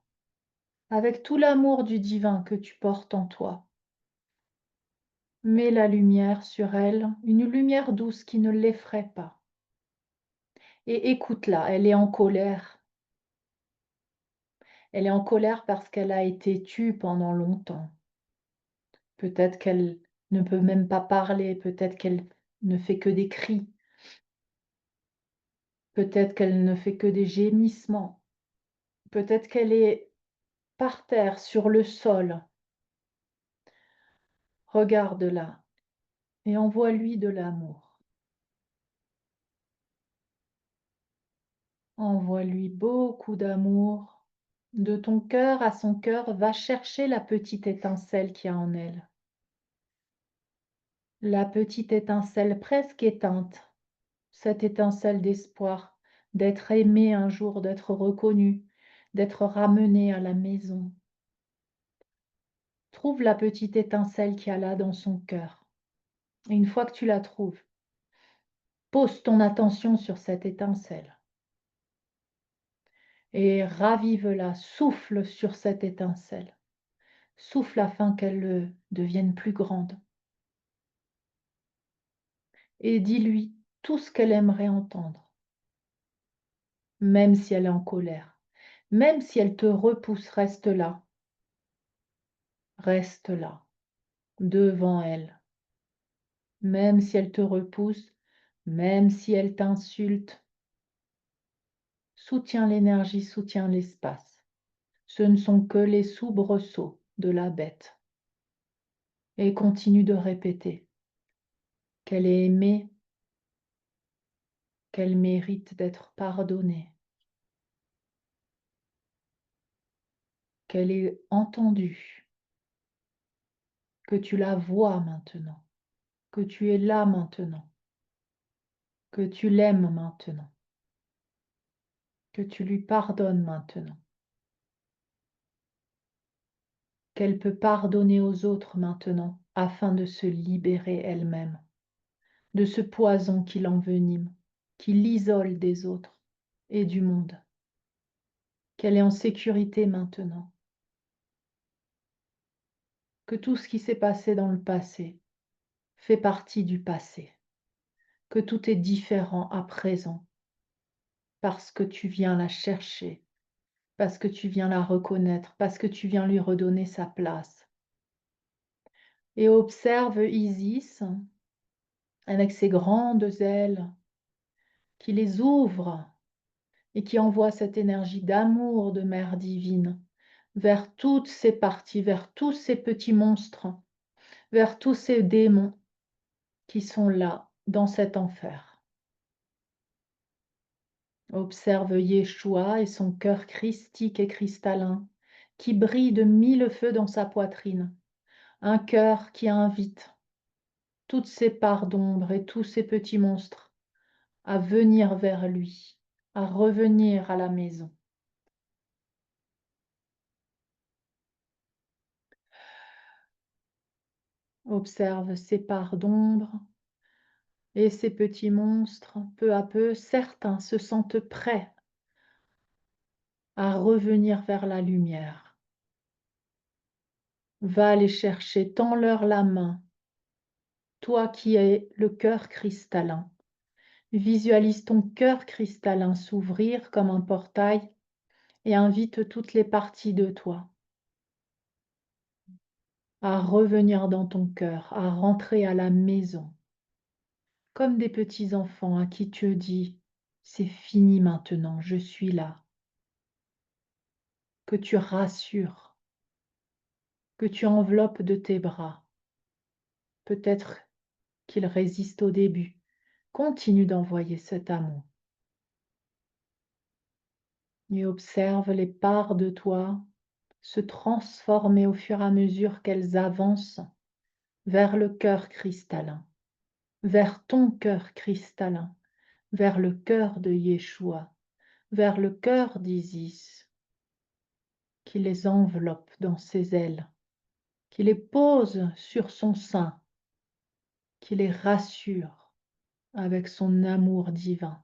Avec tout l'amour du divin que tu portes en toi. Mets la lumière sur elle, une lumière douce qui ne l'effraie pas. Et écoute-la, elle est en colère. Elle est en colère parce qu'elle a été tue pendant longtemps. Peut-être qu'elle ne peut même pas parler, peut-être qu'elle ne fait que des cris, peut-être qu'elle ne fait que des gémissements, peut-être qu'elle est par terre, sur le sol. Regarde-la et envoie-lui de l'amour. Envoie-lui beaucoup d'amour. De ton cœur à son cœur, va chercher la petite étincelle qu'il y a en elle. La petite étincelle presque éteinte, cette étincelle d'espoir, d'être aimé un jour, d'être reconnu, d'être ramené à la maison. Trouve la petite étincelle qu'il y a là dans son cœur. Et une fois que tu la trouves, pose ton attention sur cette étincelle. Et ravive-la, souffle sur cette étincelle. Souffle afin qu'elle devienne plus grande. Et dis-lui tout ce qu'elle aimerait entendre, même si elle est en colère, même si elle te repousse, reste là, devant elle, même si elle te repousse, même si elle t'insulte. Soutiens l'énergie, soutiens l'espace. Ce ne sont que les soubresauts de la bête. Et continue de répéter qu'elle est aimée, qu'elle mérite d'être pardonnée. qu'elle est entendue, que tu la vois maintenant, que tu es là maintenant, que tu l'aimes maintenant, que tu lui pardonnes maintenant, qu'elle peut pardonner aux autres maintenant afin de se libérer elle-même de ce poison qui l'envenime, qui l'isole des autres et du monde, qu'elle est en sécurité maintenant, que tout ce qui s'est passé dans le passé fait partie du passé, que tout est différent à présent parce que tu viens la chercher, parce que tu viens la reconnaître, parce que tu viens lui redonner sa place. Et observe Isis avec ses grandes ailes qui les ouvrent et qui envoie cette énergie d'amour de Mère divine vers toutes ces parties, vers tous ces petits monstres, vers tous ces démons qui sont là dans cet enfer. Observe Yeshua et son cœur christique et cristallin qui brille de mille feux dans sa poitrine, un cœur qui invite toutes ces parts d'ombre et tous ces petits monstres à venir vers lui, à revenir à la maison. Observe ces parts d'ombre et ces petits monstres, peu à peu, certains se sentent prêts à revenir vers la lumière. Va les chercher, tends-leur la main, toi qui es le cœur cristallin. Visualise ton cœur cristallin s'ouvrir comme un portail et invite toutes les parties de toi à revenir dans ton cœur, à rentrer à la maison, comme des petits enfants à qui tu dis, c'est fini maintenant, je suis là, que tu rassures, que tu enveloppes de tes bras. Peut-être qu'il résiste au début. Continue d'envoyer cet amour. Et observe les parts de toi se transformer au fur et à mesure qu'elles avancent vers le cœur cristallin, vers ton cœur cristallin, vers le cœur de Yeshua, vers le cœur d'Isis, qui les enveloppe dans ses ailes, qui les pose sur son sein, qui les rassure avec son amour divin,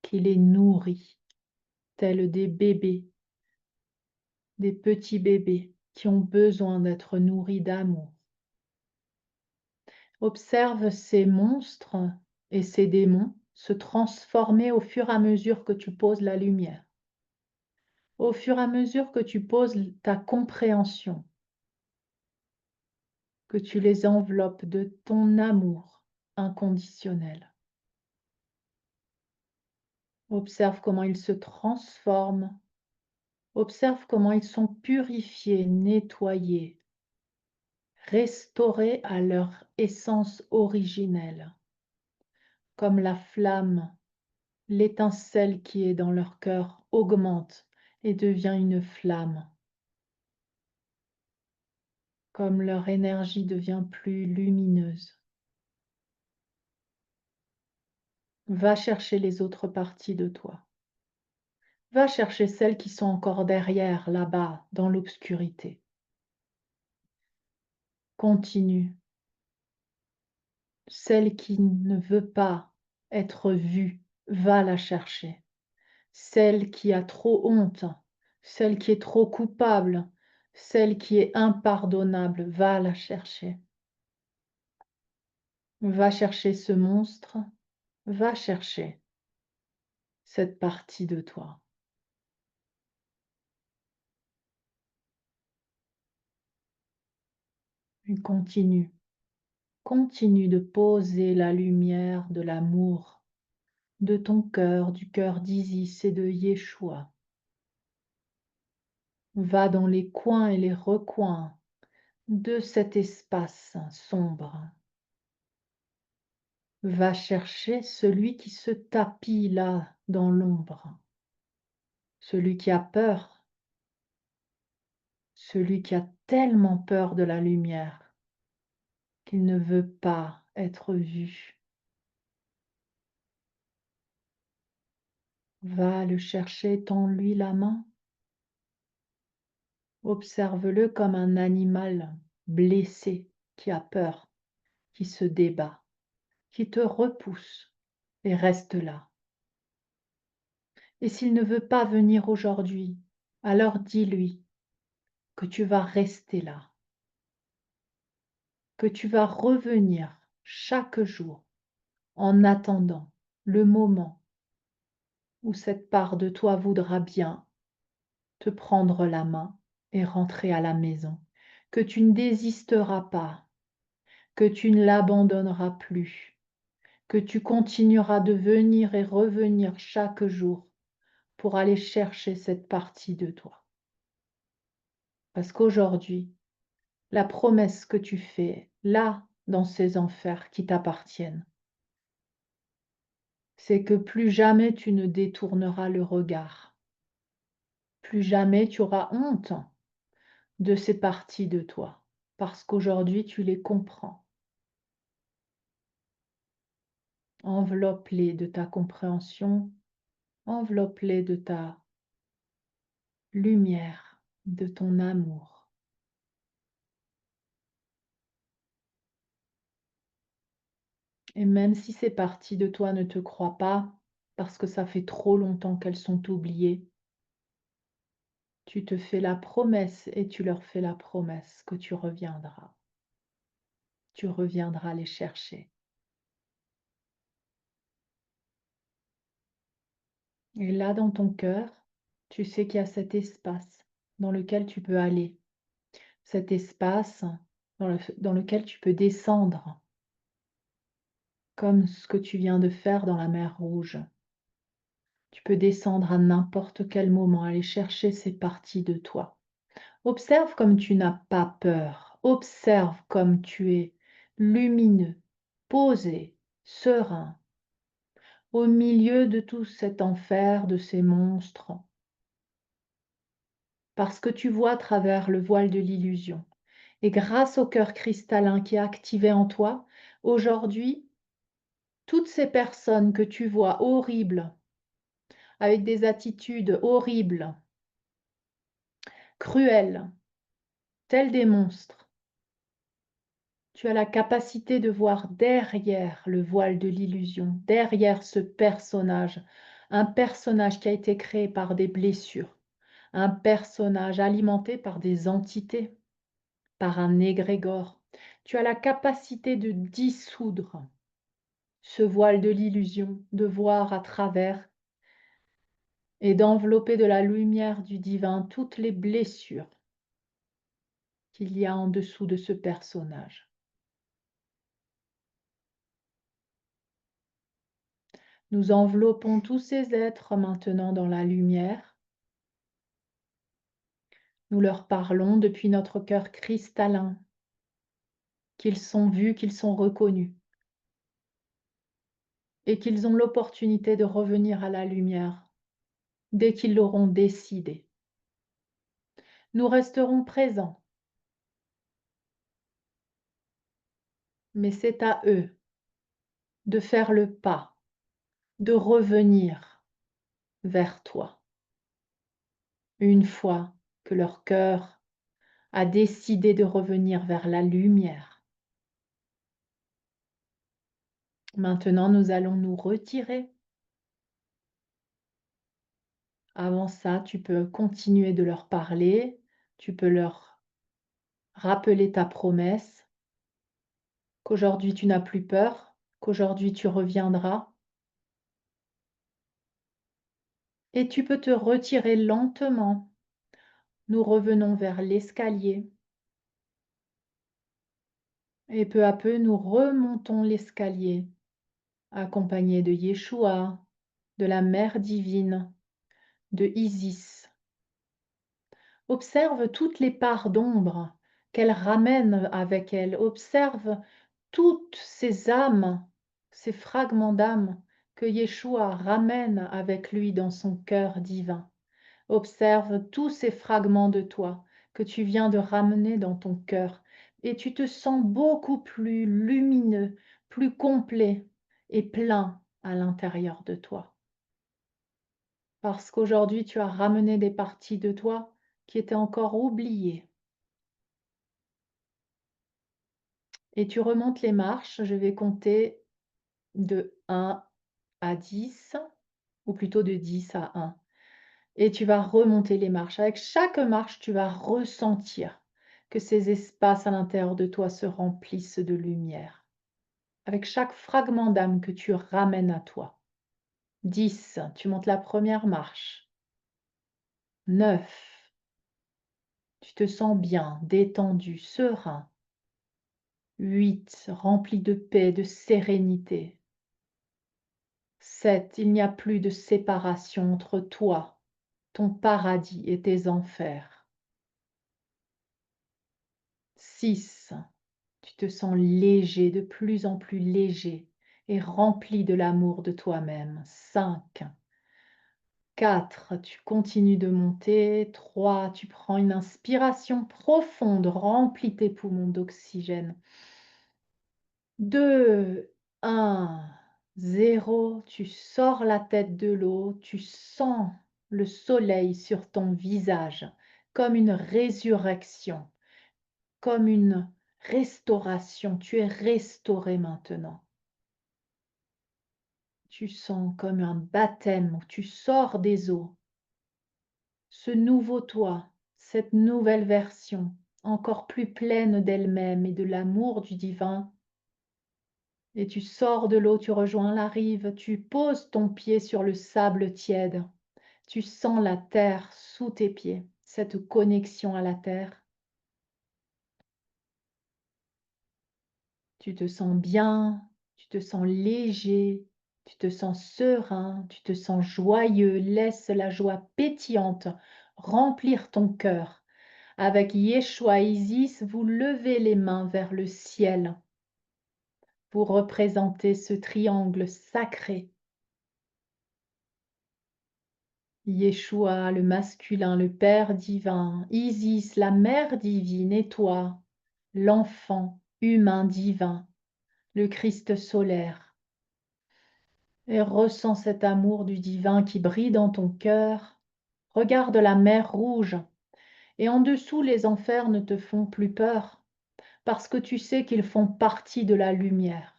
qui les nourrit, tels des bébés, des petits bébés qui ont besoin d'être nourris d'amour. Observe ces monstres et ces démons se transformer au fur et à mesure que tu poses la lumière, au fur et à mesure que tu poses ta compréhension, que tu les enveloppes de ton amour inconditionnel. Observe comment ils se transforment, observe comment ils sont purifiés, nettoyés, restaurés à leur essence originelle, comme la flamme, l'étincelle qui est dans leur cœur augmente et devient une flamme, comme leur énergie devient plus lumineuse. Va chercher les autres parties de toi. Va chercher celles qui sont encore derrière, là-bas, dans l'obscurité. Continue. Celle qui ne veut pas être vue, va la chercher. Celle qui a trop honte, celle qui est trop coupable, celle qui est impardonnable, va la chercher. Va chercher ce monstre, va chercher cette partie de toi. Et continue, continue de poser la lumière de l'amour de ton cœur, du cœur d'Isis et de Yeshua. Va dans les coins et les recoins de cet espace sombre. Va chercher celui qui se tapit là dans l'ombre, celui qui a peur, celui qui a tellement peur de la lumière qu'il ne veut pas être vu. Va le chercher, tends-lui la main. Observe-le comme un animal blessé qui a peur, qui se débat, qui te repousse et reste là. Et s'il ne veut pas venir aujourd'hui, alors dis-lui que tu vas rester là, que tu vas revenir chaque jour en attendant le moment où cette part de toi voudra bien te prendre la main et rentrer à la maison, que tu ne désisteras pas, que tu ne l'abandonneras plus, que tu continueras de venir et revenir chaque jour pour aller chercher cette partie de toi. Parce qu'aujourd'hui, la promesse que tu fais là, dans ces enfers qui t'appartiennent, c'est que plus jamais tu ne détourneras le regard, plus jamais tu auras honte de ces parties de toi, parce qu'aujourd'hui tu les comprends. Enveloppe-les de ta compréhension, enveloppe-les de ta lumière, de ton amour. Et même si ces parties de toi ne te croient pas, parce que ça fait trop longtemps qu'elles sont oubliées, tu te fais la promesse et tu leur fais la promesse que tu reviendras. Tu reviendras les chercher. Et là, dans ton cœur, tu sais qu'il y a cet espace dans lequel tu peux aller, cet espace dans lequel tu peux descendre, comme ce que tu viens de faire dans la mer Rouge. Tu peux descendre à n'importe quel moment, aller chercher ces parties de toi. Observe comme tu n'as pas peur. Observe comme tu es lumineux, posé, serein, au milieu de tout cet enfer, de ces monstres, parce que tu vois à travers le voile de l'illusion. Et grâce au cœur cristallin qui est activé en toi, aujourd'hui, toutes ces personnes que tu vois horribles, avec des attitudes horribles, cruelles, telles des monstres, tu as la capacité de voir derrière le voile de l'illusion, derrière ce personnage, un personnage qui a été créé par des blessures, un personnage alimenté par des entités, par un égrégore. Tu as la capacité de dissoudre ce voile de l'illusion, de voir à travers et d'envelopper de la lumière du divin toutes les blessures qu'il y a en dessous de ce personnage. Nous enveloppons tous ces êtres maintenant dans la lumière. Nous leur parlons depuis notre cœur cristallin, qu'ils sont vus, qu'ils sont reconnus et qu'ils ont l'opportunité de revenir à la lumière dès qu'ils l'auront décidé. Nous resterons présents, mais c'est à eux de faire le pas, de revenir vers toi, une fois que leur cœur a décidé de revenir vers la lumière. Maintenant, nous allons nous retirer. Avant ça, tu peux continuer de leur parler, tu peux leur rappeler ta promesse, qu'aujourd'hui tu n'as plus peur, qu'aujourd'hui tu reviendras. Et tu peux te retirer lentement. Nous revenons vers l'escalier. Et peu à peu, nous remontons l'escalier, accompagnés de Yeshua, de la Mère divine, de Isis. Observe toutes les parts d'ombre qu'elle ramène avec elle. Observe toutes ces âmes, ces fragments d'âme que Yeshua ramène avec lui dans son cœur divin. Observe tous ces fragments de toi que tu viens de ramener dans ton cœur et tu te sens beaucoup plus lumineux, plus complet et plein à l'intérieur de toi. Parce qu'aujourd'hui, tu as ramené des parties de toi qui étaient encore oubliées. Et tu remontes les marches, je vais compter de 1 à 10, ou plutôt de 10 à 1. Et tu vas remonter les marches. Avec chaque marche, tu vas ressentir que ces espaces à l'intérieur de toi se remplissent de lumière. Avec chaque fragment d'âme que tu ramènes à toi. 10, tu montes la première marche. 9, tu te sens bien, détendu, serein. 8, rempli de paix, de sérénité. 7, il n'y a plus de séparation entre toi, ton paradis et tes enfers. 6, tu te sens léger, de plus en plus léger et rempli de l'amour de toi-même. 5, 4, tu continues de monter. 3, tu prends une inspiration profonde, remplis tes poumons d'oxygène. 2, 1, 0, tu sors la tête de l'eau, tu sens le soleil sur ton visage comme une résurrection, comme une restauration. Tu es restauré maintenant. Tu sens comme un baptême où tu sors des eaux. Ce nouveau toi, cette nouvelle version, encore plus pleine d'elle-même et de l'amour du divin. Et tu sors de l'eau, tu rejoins la rive, tu poses ton pied sur le sable tiède. Tu sens la terre sous tes pieds, cette connexion à la terre. Tu te sens bien, tu te sens léger, tu te sens serein, tu te sens joyeux. Laisse la joie pétillante remplir ton cœur. Avec Yeshua Isis, vous levez les mains vers le ciel pour représenter ce triangle sacré. Yeshua, le masculin, le Père divin, Isis, la Mère divine, et toi, l'enfant humain divin, le Christ solaire. Et ressens cet amour du divin qui brille dans ton cœur. Regarde la mer Rouge, et en dessous les enfers ne te font plus peur, parce que tu sais qu'ils font partie de la lumière.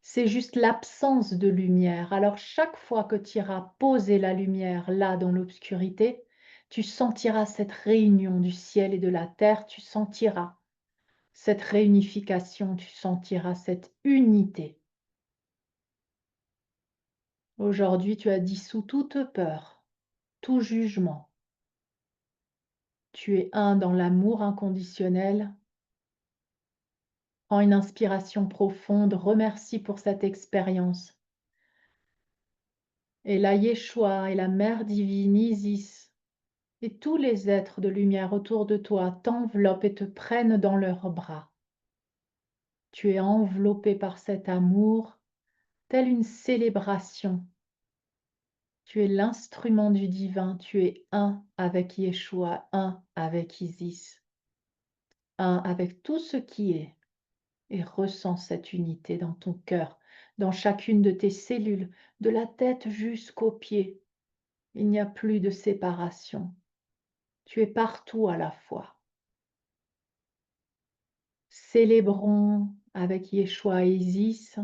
C'est juste l'absence de lumière. Alors chaque fois que tu iras poser la lumière là dans l'obscurité, tu sentiras cette réunion du ciel et de la terre, tu sentiras cette réunification, tu sentiras cette unité. Aujourd'hui, tu as dissous toute peur, tout jugement. Tu es un dans l'amour inconditionnel. Prends une inspiration profonde, remercie pour cette expérience. Et la Yeshua et la Mère divine Isis et tous les êtres de lumière autour de toi t'enveloppent et te prennent dans leurs bras. Tu es enveloppé par cet amour, telle une célébration. Tu es l'instrument du divin, tu es un avec Yeshua, un avec Isis, un avec tout ce qui est. Et ressens cette unité dans ton cœur, dans chacune de tes cellules, de la tête jusqu'aux pieds. Il n'y a plus de séparation. Tu es partout à la fois. Célébrons avec Yeshua et Isis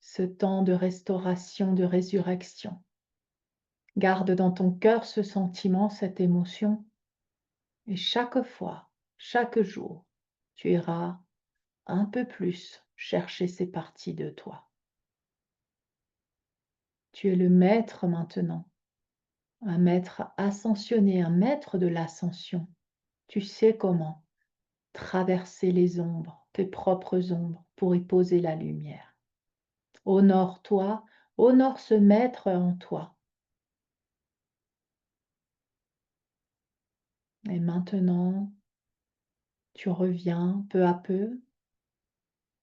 ce temps de restauration, de résurrection. Garde dans ton cœur ce sentiment, cette émotion, et chaque fois, chaque jour, tu iras un peu plus chercher ces parties de toi. Tu es le maître maintenant, un maître ascensionné, un maître de l'ascension. Tu sais comment traverser les ombres, tes propres ombres, pour y poser la lumière. Honore-toi, honore ce maître en toi. Et maintenant, tu reviens peu à peu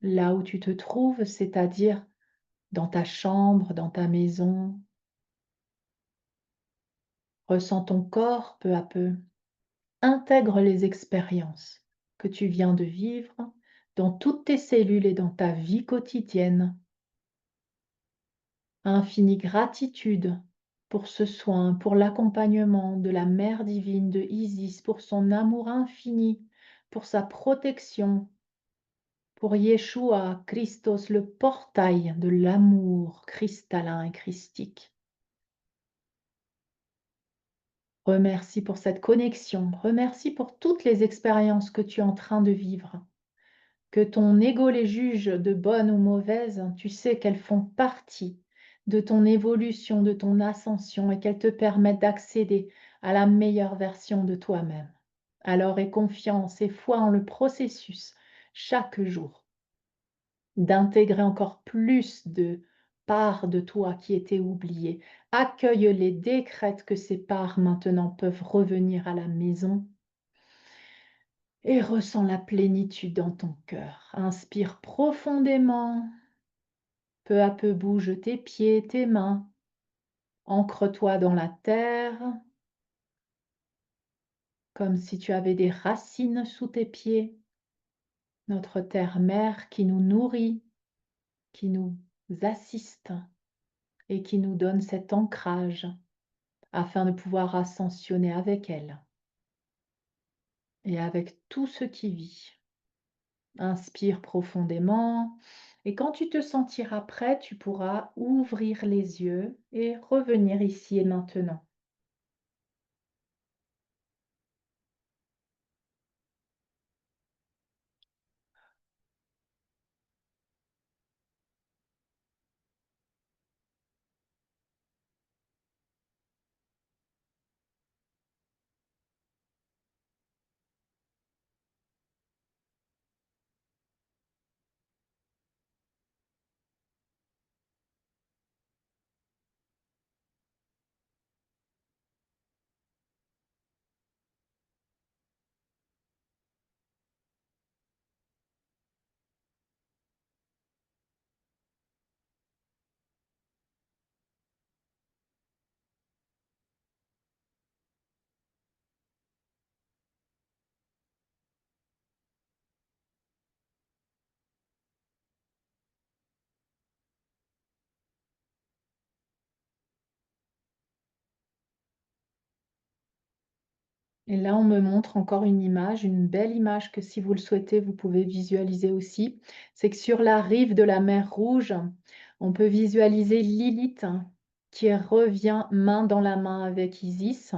là où tu te trouves, c'est-à-dire dans ta chambre, dans ta maison. Ressens ton corps peu à peu. intègre les expériences que tu viens de vivre dans toutes tes cellules et dans ta vie quotidienne. Infinie gratitude pour ce soin, pour l'accompagnement de la Mère divine de Isis, pour son amour infini, pour sa protection, pour Yeshua, Christos, le portail de l'amour cristallin et christique. Remercie pour cette connexion, remercie pour toutes les expériences que tu es en train de vivre. Que ton ego les juge de bonnes ou mauvaises, tu sais qu'elles font partie de ton évolution, de ton ascension et qu'elles te permettent d'accéder à la meilleure version de toi-même. Alors aie confiance et foi en le processus chaque jour d'intégrer encore plus de parts de toi qui étaient oubliées. Accueille-les, décrète que ces parts maintenant peuvent revenir à la maison et ressens la plénitude dans ton cœur. Inspire profondément. Peu à peu bouge tes pieds, tes mains. Ancre-toi dans la terre, comme si tu avais des racines sous tes pieds. Notre terre-mère qui nous nourrit, qui nous assiste et qui nous donne cet ancrage afin de pouvoir ascensionner avec elle et avec tout ce qui vit. Inspire profondément et quand tu te sentiras prêt, tu pourras ouvrir les yeux et revenir ici et maintenant. Et là, on me montre encore une image, une belle image que si vous le souhaitez, vous pouvez visualiser aussi. C'est que sur la rive de la mer Rouge, on peut visualiser Lilith qui revient main dans la main avec Isis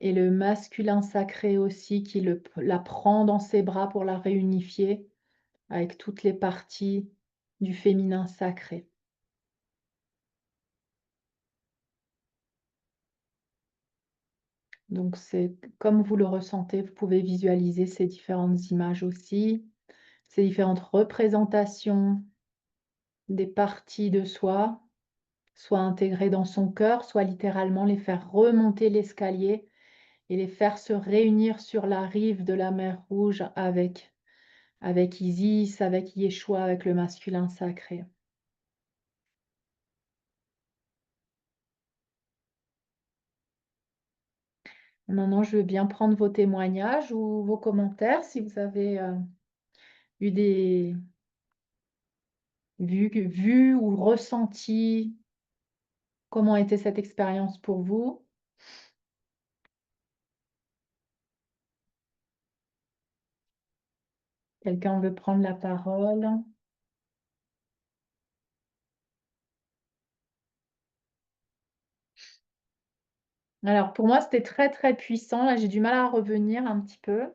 et le masculin sacré aussi qui la prend dans ses bras pour la réunifier avec toutes les parties du féminin sacré. Donc c'est comme vous le ressentez, vous pouvez visualiser ces différentes images aussi, ces différentes représentations des parties de soi, soit intégrées dans son cœur, soit littéralement les faire remonter l'escalier et les faire se réunir sur la rive de la mer Rouge avec Isis, avec Yeshua, avec le masculin sacré. Maintenant, je veux bien prendre vos témoignages ou vos commentaires si vous avez eu des vues ou ressenti. Comment était cette expérience pour vous? Quelqu'un veut prendre la parole? Alors pour moi, c'était très, très puissant. Là, j'ai du mal à revenir un petit peu.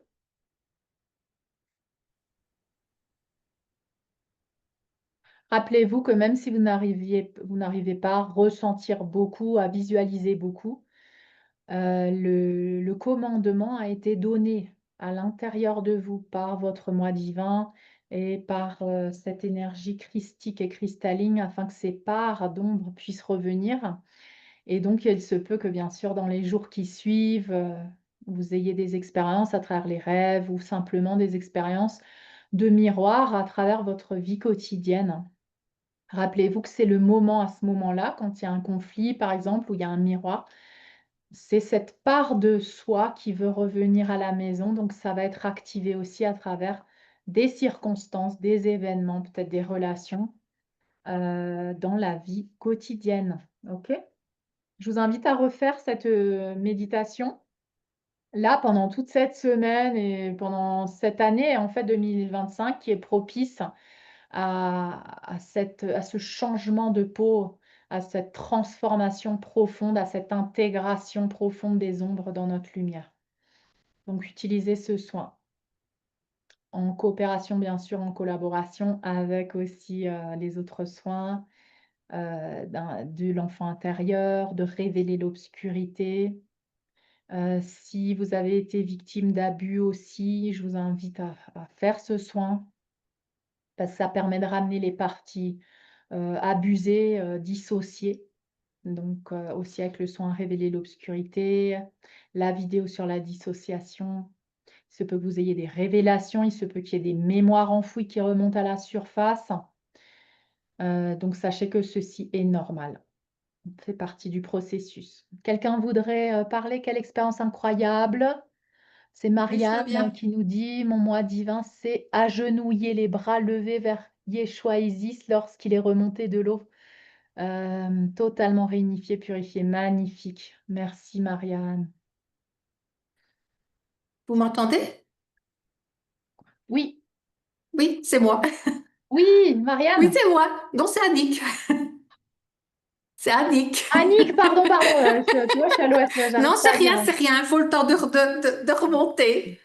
Rappelez-vous que même si vous n'arrivez pas à ressentir beaucoup, à visualiser beaucoup, le commandement a été donné à l'intérieur de vous par votre moi divin et par, cette énergie christique et cristalline afin que ces parts d'ombre puissent revenir et donc il se peut que bien sûr dans les jours qui suivent, vous ayez des expériences à travers les rêves ou simplement des expériences de miroir à travers votre vie quotidienne. Rappelez-vous que c'est le moment à ce moment-là, quand il y a un conflit par exemple, où il y a un miroir, c'est cette part de soi qui veut revenir à la maison, donc ça va être activé aussi à travers des circonstances, des événements, peut-être des relations, dans la vie quotidienne. OK? Je vous invite à refaire cette, méditation, là, pendant toute cette semaine et pendant cette année, en fait, 2025 qui est propice à ce changement de peau, à cette transformation profonde, à cette intégration profonde des ombres dans notre lumière. Donc utilisez ce soin en coopération, bien sûr, en collaboration avec aussi, les autres soins, de l'enfant intérieur, de révéler l'obscurité. Si vous avez été victime d'abus aussi, je vous invite à faire ce soin parce que ça permet de ramener les parties, abusées, dissociées. Donc, aussi avec le soin révéler l'obscurité, la vidéo sur la dissociation. Il se peut que vous ayez des révélations, il se peut qu'il y ait des mémoires enfouies qui remontent à la surface. Donc sachez que ceci est normal. Ça fait partie du processus. Quelqu'un voudrait, parler? Quelle expérience incroyable! C'est Oui, je veux Marianne bien. qui nous dit: «Mon moi divin s'est agenouillé, les bras levés vers Yeshua Isis lorsqu'il est remonté de l'eau». Totalement réunifié, purifié, magnifique. Merci Marianne. Vous m'entendez? Oui, Oui, c'est moi. oui, Oui, Marianne. c'est moi. Non, c'est Annick. C'est Annick. Annick, pardon, pardon, tu vois, je suis à l'ouest, là, Non, j'arrive pas à dire, c'est rien. Il faut le temps de remonter.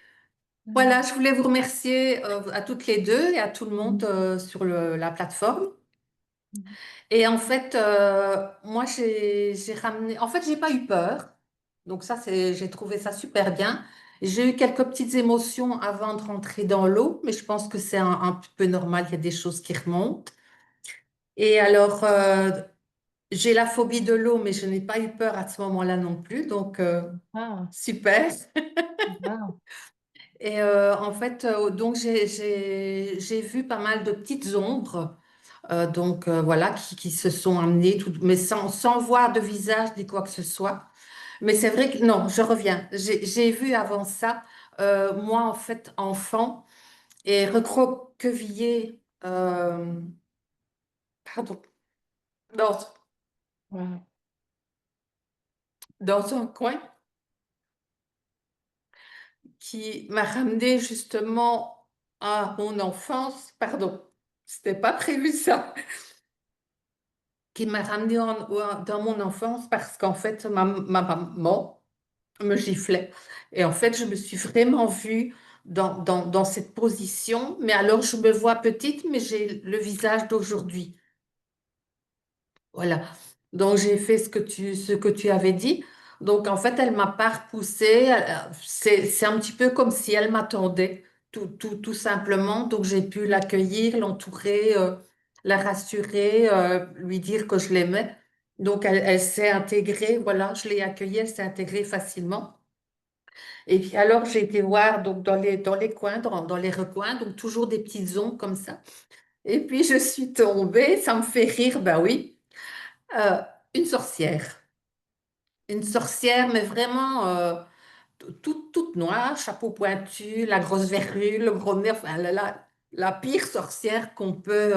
Voilà, mmh. je voulais vous remercier à toutes les deux et à tout le monde Mmh. sur la plateforme. Mmh. Et en fait, moi, j'ai ramené. En fait, j'ai pas eu peur. Donc ça, j'ai trouvé ça super bien. J'ai eu quelques petites émotions avant de rentrer dans l'eau, mais je pense que c'est un peu normal. Il y a des choses qui remontent. Et alors, j'ai la phobie de l'eau, mais je n'ai pas eu peur à ce moment-là non plus. Donc, Ah, super. waouh! Et en fait, donc j'ai vu pas mal de petites ombres, donc voilà, qui se sont amenées, mais sans voir de visage ni quoi que ce soit. Mais c'est vrai que non, je reviens. J'ai vu avant ça, moi en fait enfant et recroquevillée, pardon, dans, Waouh! dans un coin qui m'a ramené justement à mon enfance. Pardon, c'était pas prévu ça. Qui m'a ramené dans mon enfance parce qu'en fait, ma maman me giflait. Et en fait, je me suis vraiment vue dans cette position. Mais alors, je me vois petite, mais j'ai le visage d'aujourd'hui. Voilà. Donc, j'ai fait ce que tu avais dit. Donc, en fait, elle m'a pas repoussée. C'est un petit peu comme si elle m'attendait, tout simplement. Donc, j'ai pu l'accueillir, l'entourer, la rassurer, lui dire que je l'aimais. Donc, elle s'est intégrée. Voilà, je l'ai accueillie, elle s'est intégrée facilement. Et puis, alors, j'ai été voir donc, dans les coins, dans les recoins, donc toujours des petites ondes comme ça. Et puis, je suis tombée, ça me fait rire, ben oui. Euh, une sorcière. Une sorcière, mais vraiment toute noire, chapeau pointu, la grosse verrue, le gros nez, enfin la pire sorcière qu'on peut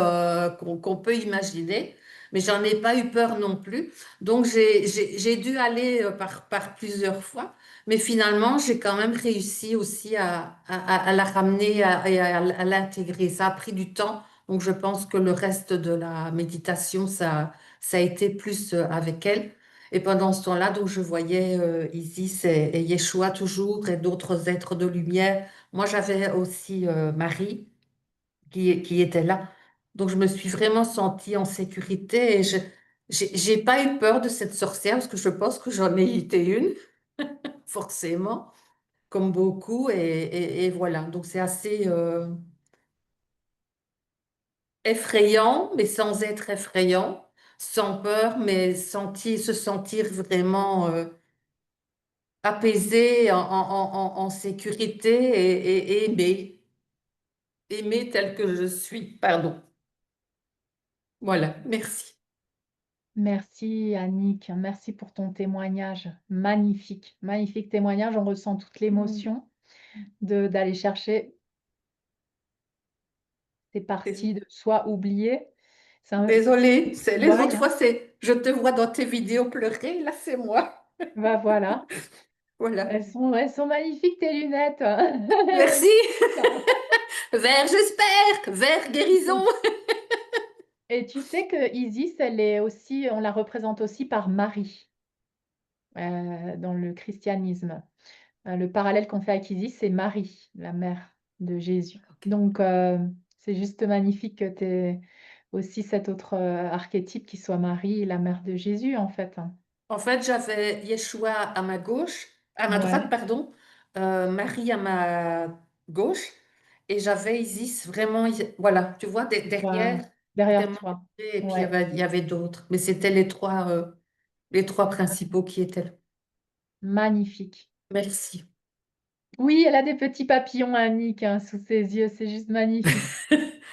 imaginer. Mais j'en ai pas eu peur non plus. Donc j'ai dû aller par plusieurs fois. Mais finalement, j'ai quand même réussi aussi à la ramener et à l'intégrer. Ça a pris du temps. Donc je pense que le reste de la méditation, ça a été plus avec elle. Et pendant ce temps-là, donc je voyais Isis et Yeshua toujours et d'autres êtres de lumière. Moi, j'avais aussi Marie qui était là. Donc, je me suis vraiment sentie en sécurité et j'ai pas eu peur de cette sorcière parce que je pense que j'en ai été une, forcément, comme beaucoup. Et voilà. Donc, c'est assez effrayant, mais sans être effrayant, sans peur, mais se sentir vraiment apaisée, en sécurité et aimée, aimée telle que je suis. Pardon. Voilà, merci. Merci Annick, merci pour ton témoignage. Magnifique, magnifique témoignage. On ressent toute Mmh. l'émotion d'aller chercher ces Dés- parties de soi oubliées. Désolée, c'est Tu les vois, autres fois, c'est je te vois dans tes vidéos pleurer, là c'est moi. bah voilà, Voilà. elles sont magnifiques tes lunettes. Merci. Vers, j'espère, vers guérison. Et tu sais que Isis, elle est aussi, on la représente aussi par Marie dans le christianisme. Le parallèle qu'on fait avec Isis, c'est Marie, la mère de Jésus. Ok. Donc, c'est juste magnifique que tu aies aussi cet autre archétype qui soit Marie, la mère de Jésus, en fait, hein. En fait, j'avais Yeshua à ma gauche, à ma droite, Ouais, pardon, Marie à ma gauche, et j'avais Isis vraiment, voilà, tu vois, derrière, waouh, derrière vraiment, toi. et puis Ouais, il y avait d'autres, mais c'était les trois principaux qui étaient là. magnifique. Merci. Oui, elle a des petits papillons, Annick, hein, sous ses yeux. C'est juste magnifique.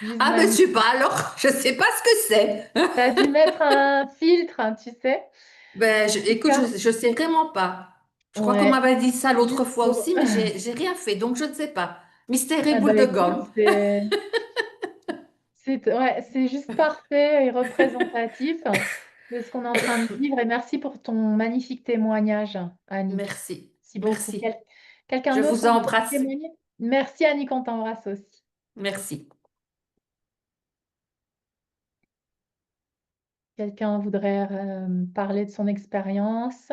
Juste Ah, mais je sais magnifique. pas alors, je sais pas ce que c'est. Tu as dû mettre un filtre, hein, tu sais. Ben, En tout écoute, cas, je sais vraiment pas. Je crois qu'on ouais, m'avait dit ça l'autre juste fois pour... aussi, mais j'ai rien fait, donc je ne sais pas. Mystère et Ah boule bah de écoute, gomme. c'est juste parfait et représentatif de ce qu'on est en train de vivre. Et merci pour ton magnifique témoignage, Annick. Merci, Merci beaucoup. merci. Quelqu'un Je d'autre vous a envie de embrasse. témoigner? Merci, Annick, on t'embrasse aussi. Merci. Quelqu'un voudrait parler de son expérience?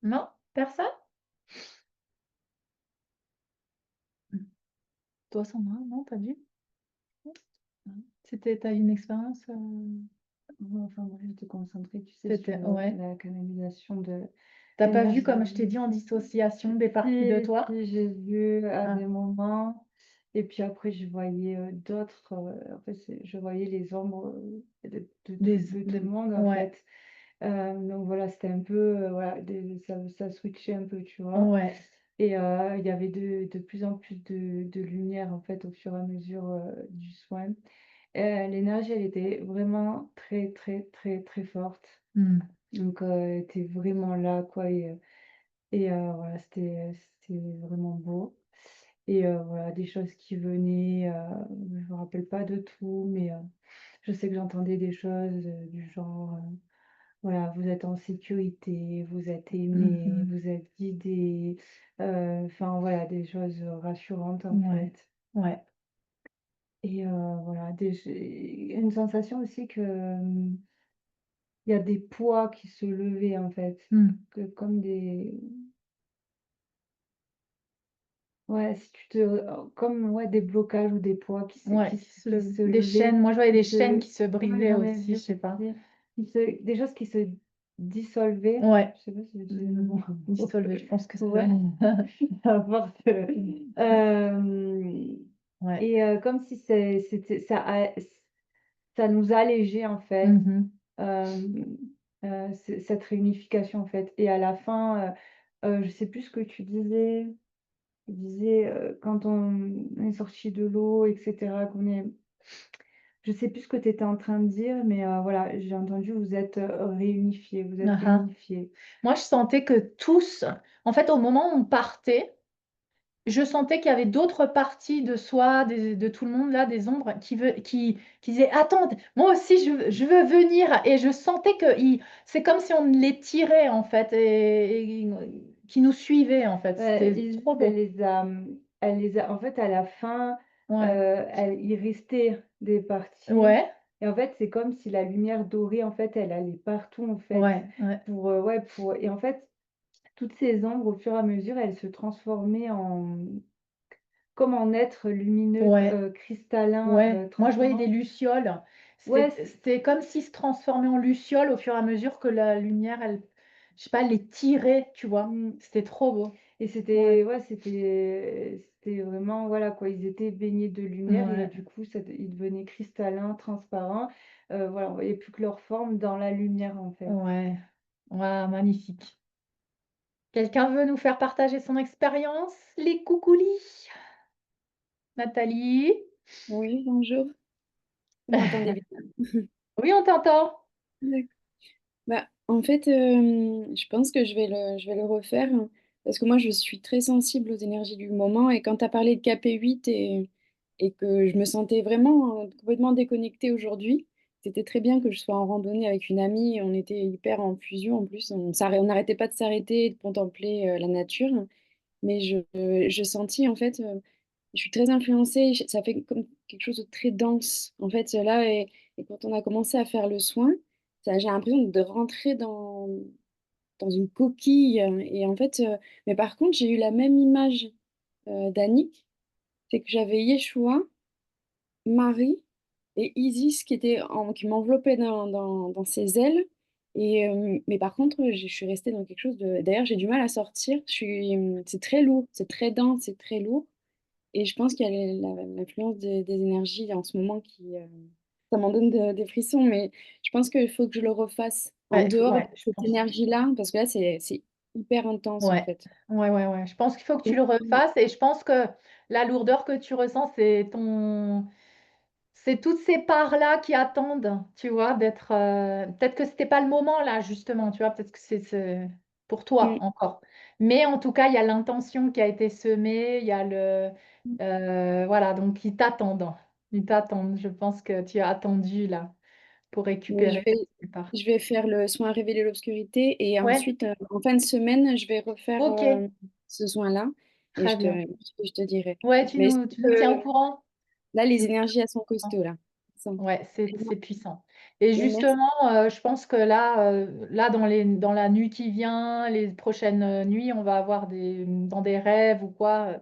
Non? Personne? Toi, Sandra? Non, t'as vu? Non. T'as eu une expérience? Ouais, enfin bref, j'étais concentrée, tu sais, sur, Ouais. la canalisation de T'as pas vu, comme je t'ai l'énergie. dit, en dissociation des parties de Si, toi? si, j'ai vu à Ah, des moments et puis après je voyais, d'autres, en fait, je voyais les ombres, de tout le monde, en ouais, fait. Donc voilà, c'était un peu, voilà, ça switchait un peu, tu vois? ouais. Et il y avait de plus en plus de lumière, en fait, au fur et à mesure, du soin. L'énergie, elle était vraiment très, très, très, très forte. Hmm. Donc elle était vraiment là, quoi, et voilà, c'était vraiment beau et voilà, des choses qui venaient, je me rappelle pas de tout, mais je sais que j'entendais des choses, du genre, voilà: «Vous êtes en sécurité, vous êtes aimés, Mhm. vous êtes guidés», enfin voilà, des choses, rassurantes, en Ouais, fait. ouais. Et voilà, j'ai une sensation aussi que, il y a des poids qui se levaient, en fait, Hmm. que comme des ouais, si tu te comme, ouais, des blocages ou des poids Ouais, qui se des levaient, chaînes. Moi, je voyais qui des se chaînes qui se ouais, brisaient j'en ai aussi, je vu sais pas. aussi, des choses qui se dissolvaient. Ouais. Je sais pas si j'utilise le bon mot. Dissolvé, je pense que c'est Ouais, à force de Ouais. et comme si c'était ça nous allégeait, en fait, Mhm. hem, cette réunification, en fait et à la fin, je sais plus ce que tu disais. Tu disais, quand on est sorti de l'eau et cetera, qu'on est je sais plus ce que tu étais en train de dire, mais voilà, j'ai entendu: «Vous êtes, réunifiés, vous êtes Ah. réunifiés». Moi, je sentais que tous, en fait, au moment où on partait, je sentais qu'il y avait d'autres parties de soi, de tout le monde là, des ombres qui disaient: «Attends, moi aussi je veux venir» et je sentais que c'est comme si on les tirait en fait et qui nous suivaient en fait. C'était Isis, trop beau. elle les a en fait, à la fin, Ouais, il restait des parties ouais, et en fait, c'est comme si la lumière dorée, en fait, elle allait partout, en fait, ouais, ouais, pour, ouais, pour et en fait, toutes ces ombres, au fur et à mesure, elles se transformaient en comme en être lumineux, ouais, cristallin, ouais. Moi, je voyais des transparent. lucioles. Ouais, C'était comme s'ils se transformaient en lucioles au fur et à mesure que la lumière, elle, je sais pas, les tirait, tu vois? mmh C'était trop beau. et Ouais, c'était ouais, c'était vraiment voilà quoi, ils étaient baignés de lumière et ouais, du coup ils devenaient cristallins, transparents, voilà, on voyait plus que leur forme dans la lumière, en fait. ouais. Waouh, magnifique. Quelqu'un veut nous faire partager son expérience? Les coucoulis? Nathalie? Oui, bonjour. Vous m'entendez bien? Oui, on t'entend. D'accord. Bah, en fait, je pense que je vais le refaire parce que moi, je suis très sensible aux énergies du moment. Et quand tu as parlé de KP8 et que je me sentais vraiment complètement déconnectée aujourd'hui, c'était très bien que je sois en randonnée avec une amie. On était hyper en fusion en plus. On n'arrêtait pas de s'arrêter et de contempler la nature. Mais je sentis en fait, je suis très influencée, ça fait comme quelque chose de très dense. En fait, là, et quand on a commencé à faire le soin, j'ai l'impression de rentrer dans une coquille. Et en fait, mais par contre, j'ai eu la même image d'Annick, c'est que j'avais Yeshua, Marie et Isis qui m'enveloppait dans ses ailes. Mais par contre, je suis restée dans quelque chose de. D'ailleurs, j'ai du mal à sortir. C'est très lourd, c'est très dense, c'est très lourd. Et je pense qu'il y a l'influence des énergies en ce moment qui. Ça m'en donne des frissons, mais je pense qu'il faut que je le refasse en dehors de Ouais, je cette pense. énergie-là, parce que là, c'est hyper intense en Ouais, fait. ouais. Je pense qu'il faut que tu le refasses et je pense que la lourdeur que tu ressens, c'est toutes ces parts-là qui attendent, tu vois, d'être. Peut-être que c'était pas le moment là, justement, tu vois, peut-être que c'est pour toi Mm. encore. Mais en tout cas, il y a l'intention qui a été semée, il y a voilà, donc ils t'attendent. Ils t'attendent. Je pense que tu as attendu là pour Mais récupérer toutes ces parts. je vais faire le soin révéler l'obscurité et Ouais, ensuite, en fin de semaine, je vais refaire ok, ce soin-là et très bien. je te dirai. Ouais, Mais tu nous tiens au courant. là, les C'est énergies, elles sont costauds là. Elles Ouais, c'est puissant. Et Mais merci. justement, je pense que là dans la nuit qui vient, les prochaines nuits, on va avoir dans des rêves ou quoi,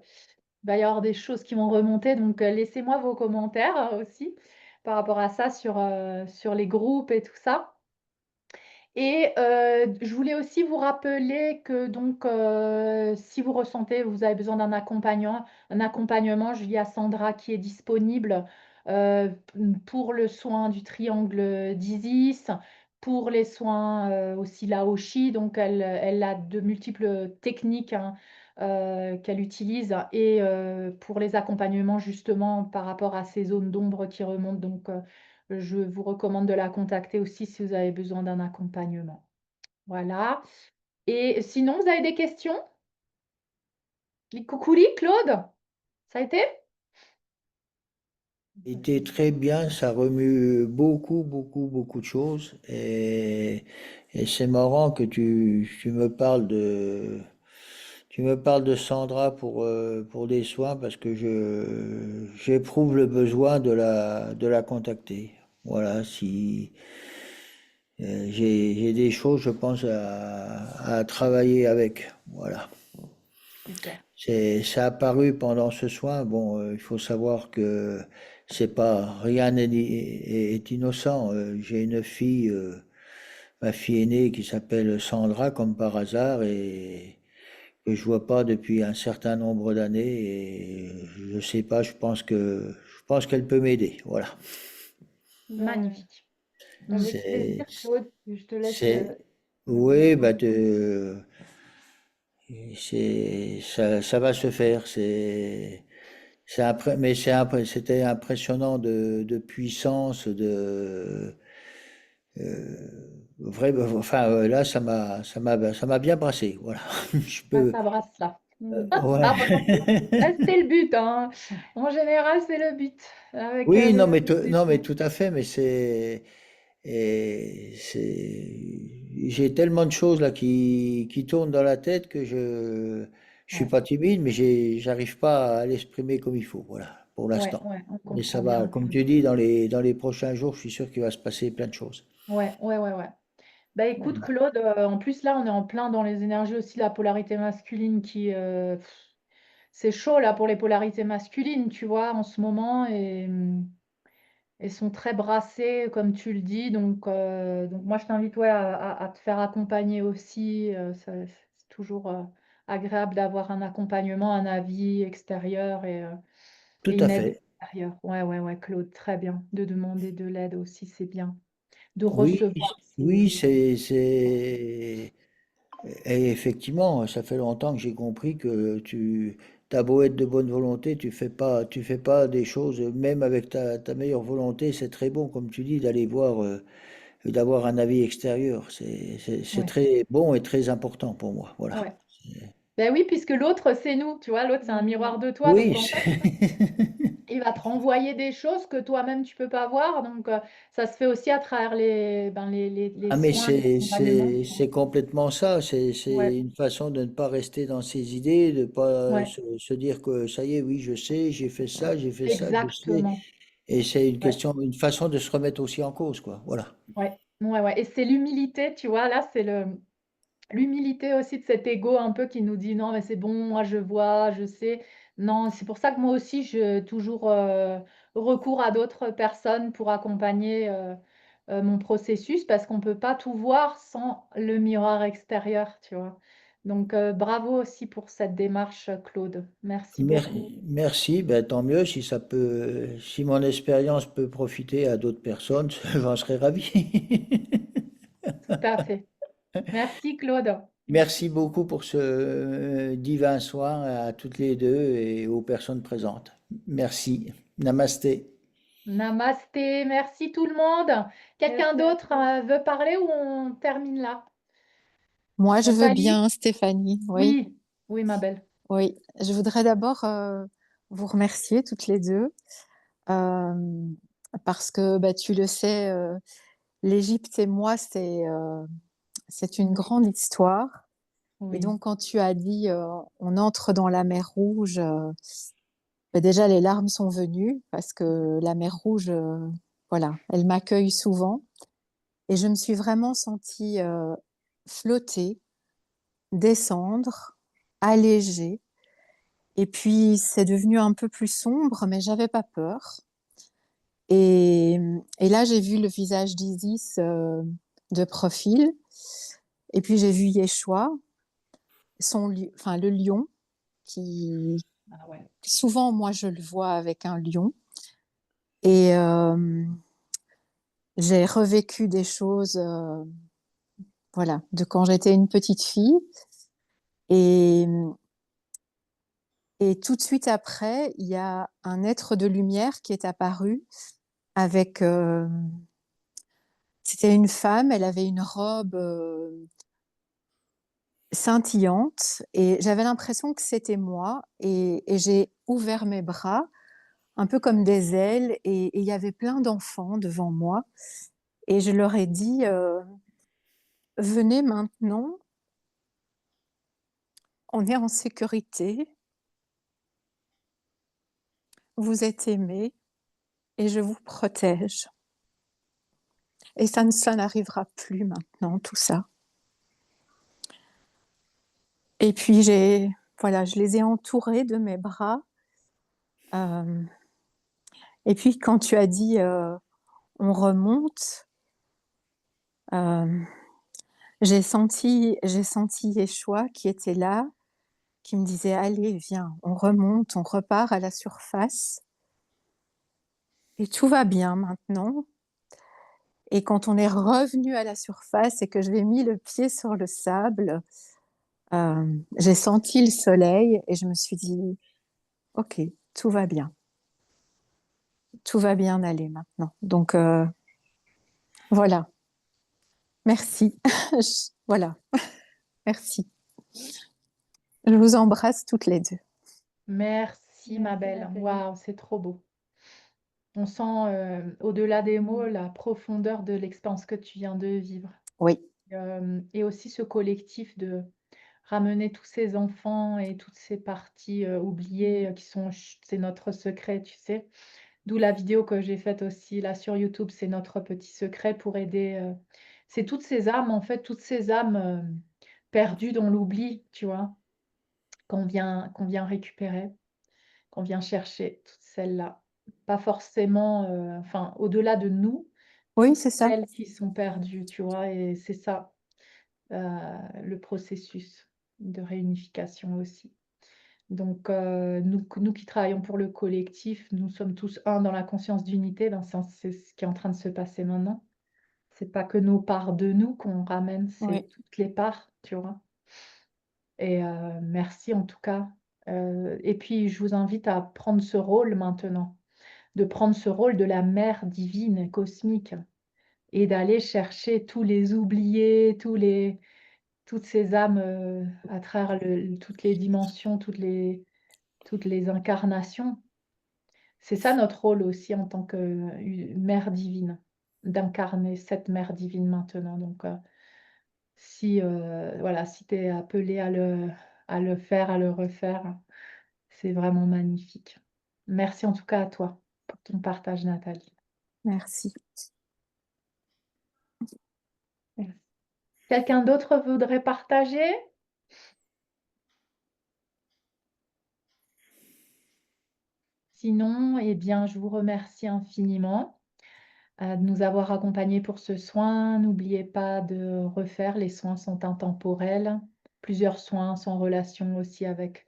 il va y avoir des choses qui vont remonter. Donc, laissez-moi vos commentaires aussi par rapport à ça sur les groupes et tout ça. Et je voulais aussi vous rappeler que donc, si vous ressentez, vous avez besoin un accompagnement, il y a Sandra qui est disponible pour le soin du triangle d'Isis, pour les soins aussi Laoshi. Donc, elle a de multiples techniques hein, qu'elle utilise et pour les accompagnements justement par rapport à ces zones d'ombre qui remontent. Donc, je vous recommande de la contacter aussi si vous avez besoin d'un accompagnement. Voilà. Et sinon, vous avez des questions? Coucou, Claude, ça a été? Était très bien, ça remue beaucoup de choses. Et c'est marrant que tu me parles de Sandra pour des soins parce que j'éprouve le besoin de la contacter. Voilà, si j'ai des choses, je pense, à travailler avec. Voilà. Super. C'est apparu pendant ce soin. Bon, il faut savoir que c'est pas rien est innocent. J'ai une fille, ma fille aînée qui s'appelle Sandra comme par hasard et que je vois pas depuis un certain nombre d'années et je sais pas. Je pense qu'elle peut m'aider. Voilà. Ben, Magnifique. Mm. avec plaisir, C'est Claude. Je te laisse c'est me oui, bah rejoindre. ça va se faire. Mais c'était impressionnant de puissance, enfin là ça m'a bien brassé. Voilà, je Ah, peux. ça brasse là. Mm. Ouais. Ah, c'est le but, hein. En général, c'est le but. Avec Oui, les non mais institutions. tout à fait, mais j'ai tellement de choses là qui tournent dans la tête que je suis Ouais, pas timide, mais j'arrive pas à l'exprimer comme il faut. Voilà, pour l'instant. on Mais ça comprend va, bien. comme tu dis, dans les prochains jours, je suis sûr qu'il va se passer plein de choses. Ouais. Bah écoute, Voilà. Claude, en plus là, on est en plein dans les énergies aussi, la polarité masculine c'est chaud là pour les polarités masculines, tu vois, en ce moment, et elles sont très brassées, comme tu le dis. Donc moi, je t'invite ouais, à te faire accompagner aussi. C'est toujours agréable d'avoir un accompagnement, un avis extérieur Tout et à une aide fait. extérieure. Ouais, Claude, très bien. De demander de l'aide aussi, c'est bien. De Oui, recevoir, oui, important. et effectivement, ça fait longtemps que j'ai compris que t'as beau être de bonne volonté, tu fais pas des choses, même avec ta meilleure volonté, c'est très bon, comme tu dis, d'aller voir, d'avoir un avis extérieur. C'est Ouais, très bon et très important pour moi. Voilà. ouais. Ben oui, puisque l'autre, c'est nous, tu vois, l'autre, c'est un miroir de toi. Donc, Oui. en fait, il va te renvoyer des choses que toi-même, tu peux pas voir. Donc, ça se fait aussi à travers les Ah mais soins, l'accompagnement. c'est complètement ça, Ouais, c'est une façon de ne pas rester dans ses idées, de pas ouais, se dire que ça y est, oui, je sais, j'ai fait ça, je sais, exactement. et c'est une Ouais. question, une façon de se remettre aussi en cause, quoi. Voilà. Ouais, ouais, ouais. Et c'est l'humilité, tu vois, là, c'est l'humilité aussi de cet ego un peu qui nous dit: «Non, mais c'est bon, moi je vois, je sais». Non, c'est pour ça que moi aussi je toujours, recours à d'autres personnes pour accompagner, mon processus parce qu'on peut pas tout voir sans le miroir extérieur, tu vois? Donc, bravo aussi pour cette démarche, Claude. Merci beaucoup. Merci, ben tant mieux si ça peut, si mon expérience peut profiter à d'autres personnes, j'en serais ravi. Tout à fait. Merci Claude. Merci beaucoup pour ce divin soin à toutes les deux et aux personnes présentes. Merci. Namasté. Namasté, merci tout le monde. Quelqu'un Merci à d'autre, tous. veut parler ou on termine là? Moi, je veux Nathalie? bien, Stéphanie. Oui, Oui, oui, ma belle. oui. Je voudrais d'abord vous remercier toutes les deux euh, parce que bah, tu le sais, l'Égypte et moi, c'est une grande histoire. Et Oui, donc, quand tu as dit on entre dans la mer Rouge, bah, déjà les larmes sont venues parce que la mer Rouge, voilà, elle m'accueille souvent. Et je me suis vraiment sentie flotter, descendre, allégée. Et puis, c'est devenu un peu plus sombre, mais j'avais pas peur. Et là, j'ai vu le visage d'Isis de profil. Et puis, j'ai vu Yeshua, enfin, le lion, qui ah ouais. souvent, moi, je le vois avec un lion. Et j'ai revécu des choses, voilà, de quand j'étais une petite fille. Et, et tout de suite après, il y a un être de lumière qui est apparu avec c'était une femme, elle avait une robe scintillante et j'avais l'impression que c'était moi et j'ai ouvert mes bras un peu comme des ailes et il y avait plein d'enfants devant moi et je leur ai dit venez maintenant, on est en sécurité, vous êtes aimés et je vous protège. Et ça n'arrivera plus maintenant, tout ça. Et puis voilà, je les ai entourés de mes bras. Euh, et puis quand tu as dit on remonte, euh, j'ai senti Yeshua qui était là, qui me disait allez, viens, on remonte, on repart à la surface. Et tout va bien maintenant. Et quand on est revenu à la surface et que je vais mis le pied sur le sable, j'ai senti le soleil et je me suis dit ok, tout va bien. Tout va bien aller maintenant. Donc voilà, merci. Voilà, merci. Je vous embrasse toutes les deux. Merci ma Merci belle. Nathalie. Waouh, c'est trop beau. On sent, au-delà des mots, la profondeur de l'expérience que tu viens de vivre. Oui, Et aussi ce collectif de ramener tous ces enfants et toutes ces parties, oubliées, qui sont ch c'est notre secret, tu sais? D'où la vidéo que j'ai faite aussi là sur YouTube, c'est notre petit secret pour aider, c'est toutes ces âmes en fait, toutes ces âmes, perdues dans l'oubli, tu vois? Qu'on vient récupérer, qu'on vient chercher, toutes celles-là. Pas forcément, enfin au-delà de nous, oui, toutes c'est ça. celles qui sont perdues, tu vois? Et c'est ça, heu, le processus de réunification aussi. Donc, nous qui travaillons pour le collectif, nous sommes tous un dans la conscience d'unité, ben, c'est ce qui est en train de se passer maintenant. C'est pas que nos parts de nous qu'on ramène, Oui, c'est toutes les parts, tu vois? Et merci en tout cas, Et puis, je vous invite à prendre ce rôle maintenant, de prendre ce rôle de la mère divine, cosmique, et d'aller chercher tous les oubliés, toutes ces âmes à travers toutes les dimensions, toutes les incarnations. C'est ça notre rôle aussi en tant que mère divine, d'incarner cette mère divine maintenant. Donc, si voilà, si tu es appelé à le faire, à le refaire, c'est vraiment magnifique. Merci en tout cas à toi pour ton partage, Nathalie. Merci. Merci. Quelqu'un d'autre voudrait partager? Sinon, eh bien, je vous remercie infiniment de nous avoir accompagnés pour ce soin. N'oubliez pas de refaire, les soins sont intemporels. Plusieurs soins sont en relation aussi avec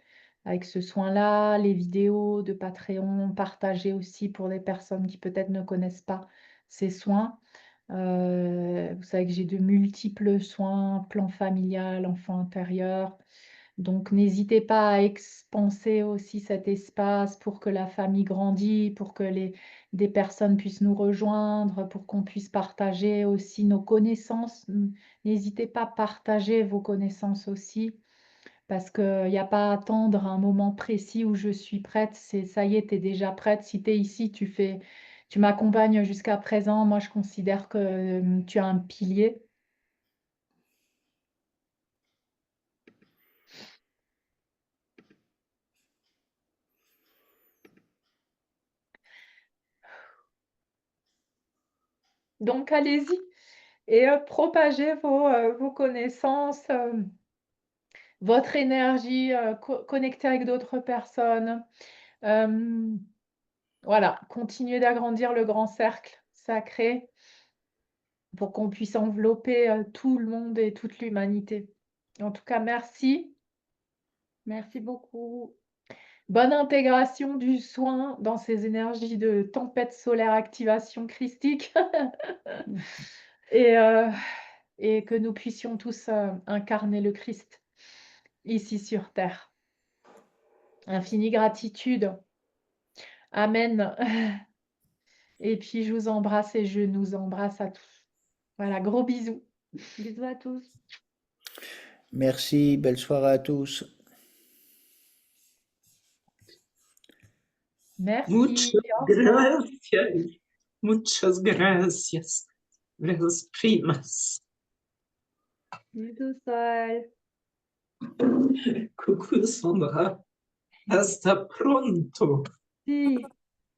ce soin-là. Les vidéos de Patreon, partagez aussi pour des personnes qui peut-être ne connaissent pas ces soins. Vous savez que j'ai de multiples soins, plan familial, enfant intérieur. Donc, n'hésitez pas à expanser aussi cet espace pour que la famille grandisse, pour que des personnes puissent nous rejoindre, pour qu'on puisse partager aussi nos connaissances. N'hésitez pas à partager vos connaissances aussi, parce qu'il n'y a pas à attendre un moment précis où je suis prête. Ça y est, tu es déjà prête. Si tu es ici, tu m'accompagnes jusqu'à présent. Moi, je considère que tu as un pilier. Donc, allez-y et propagez vos connaissances, votre énergie, connectez avec d'autres personnes. Voilà, continuez d'agrandir le grand cercle sacré pour qu'on puisse envelopper tout le monde et toute l'humanité. En tout cas, merci. Merci beaucoup. Bonne intégration du soin dans ces énergies de tempête solaire, activation christique. Et que nous puissions tous incarner le Christ ici sur Terre. Infinie gratitude. Amen. Et puis, je vous embrasse et je nous embrasse à tous. Voilà, gros bisous. Bisous à tous. Merci, belle soirée à tous. Merci. Muchas Au revoir. gracias. Muchas gracias. Las primas. Bisous, Sol. Coucou Sandra. Hasta pronto. Si.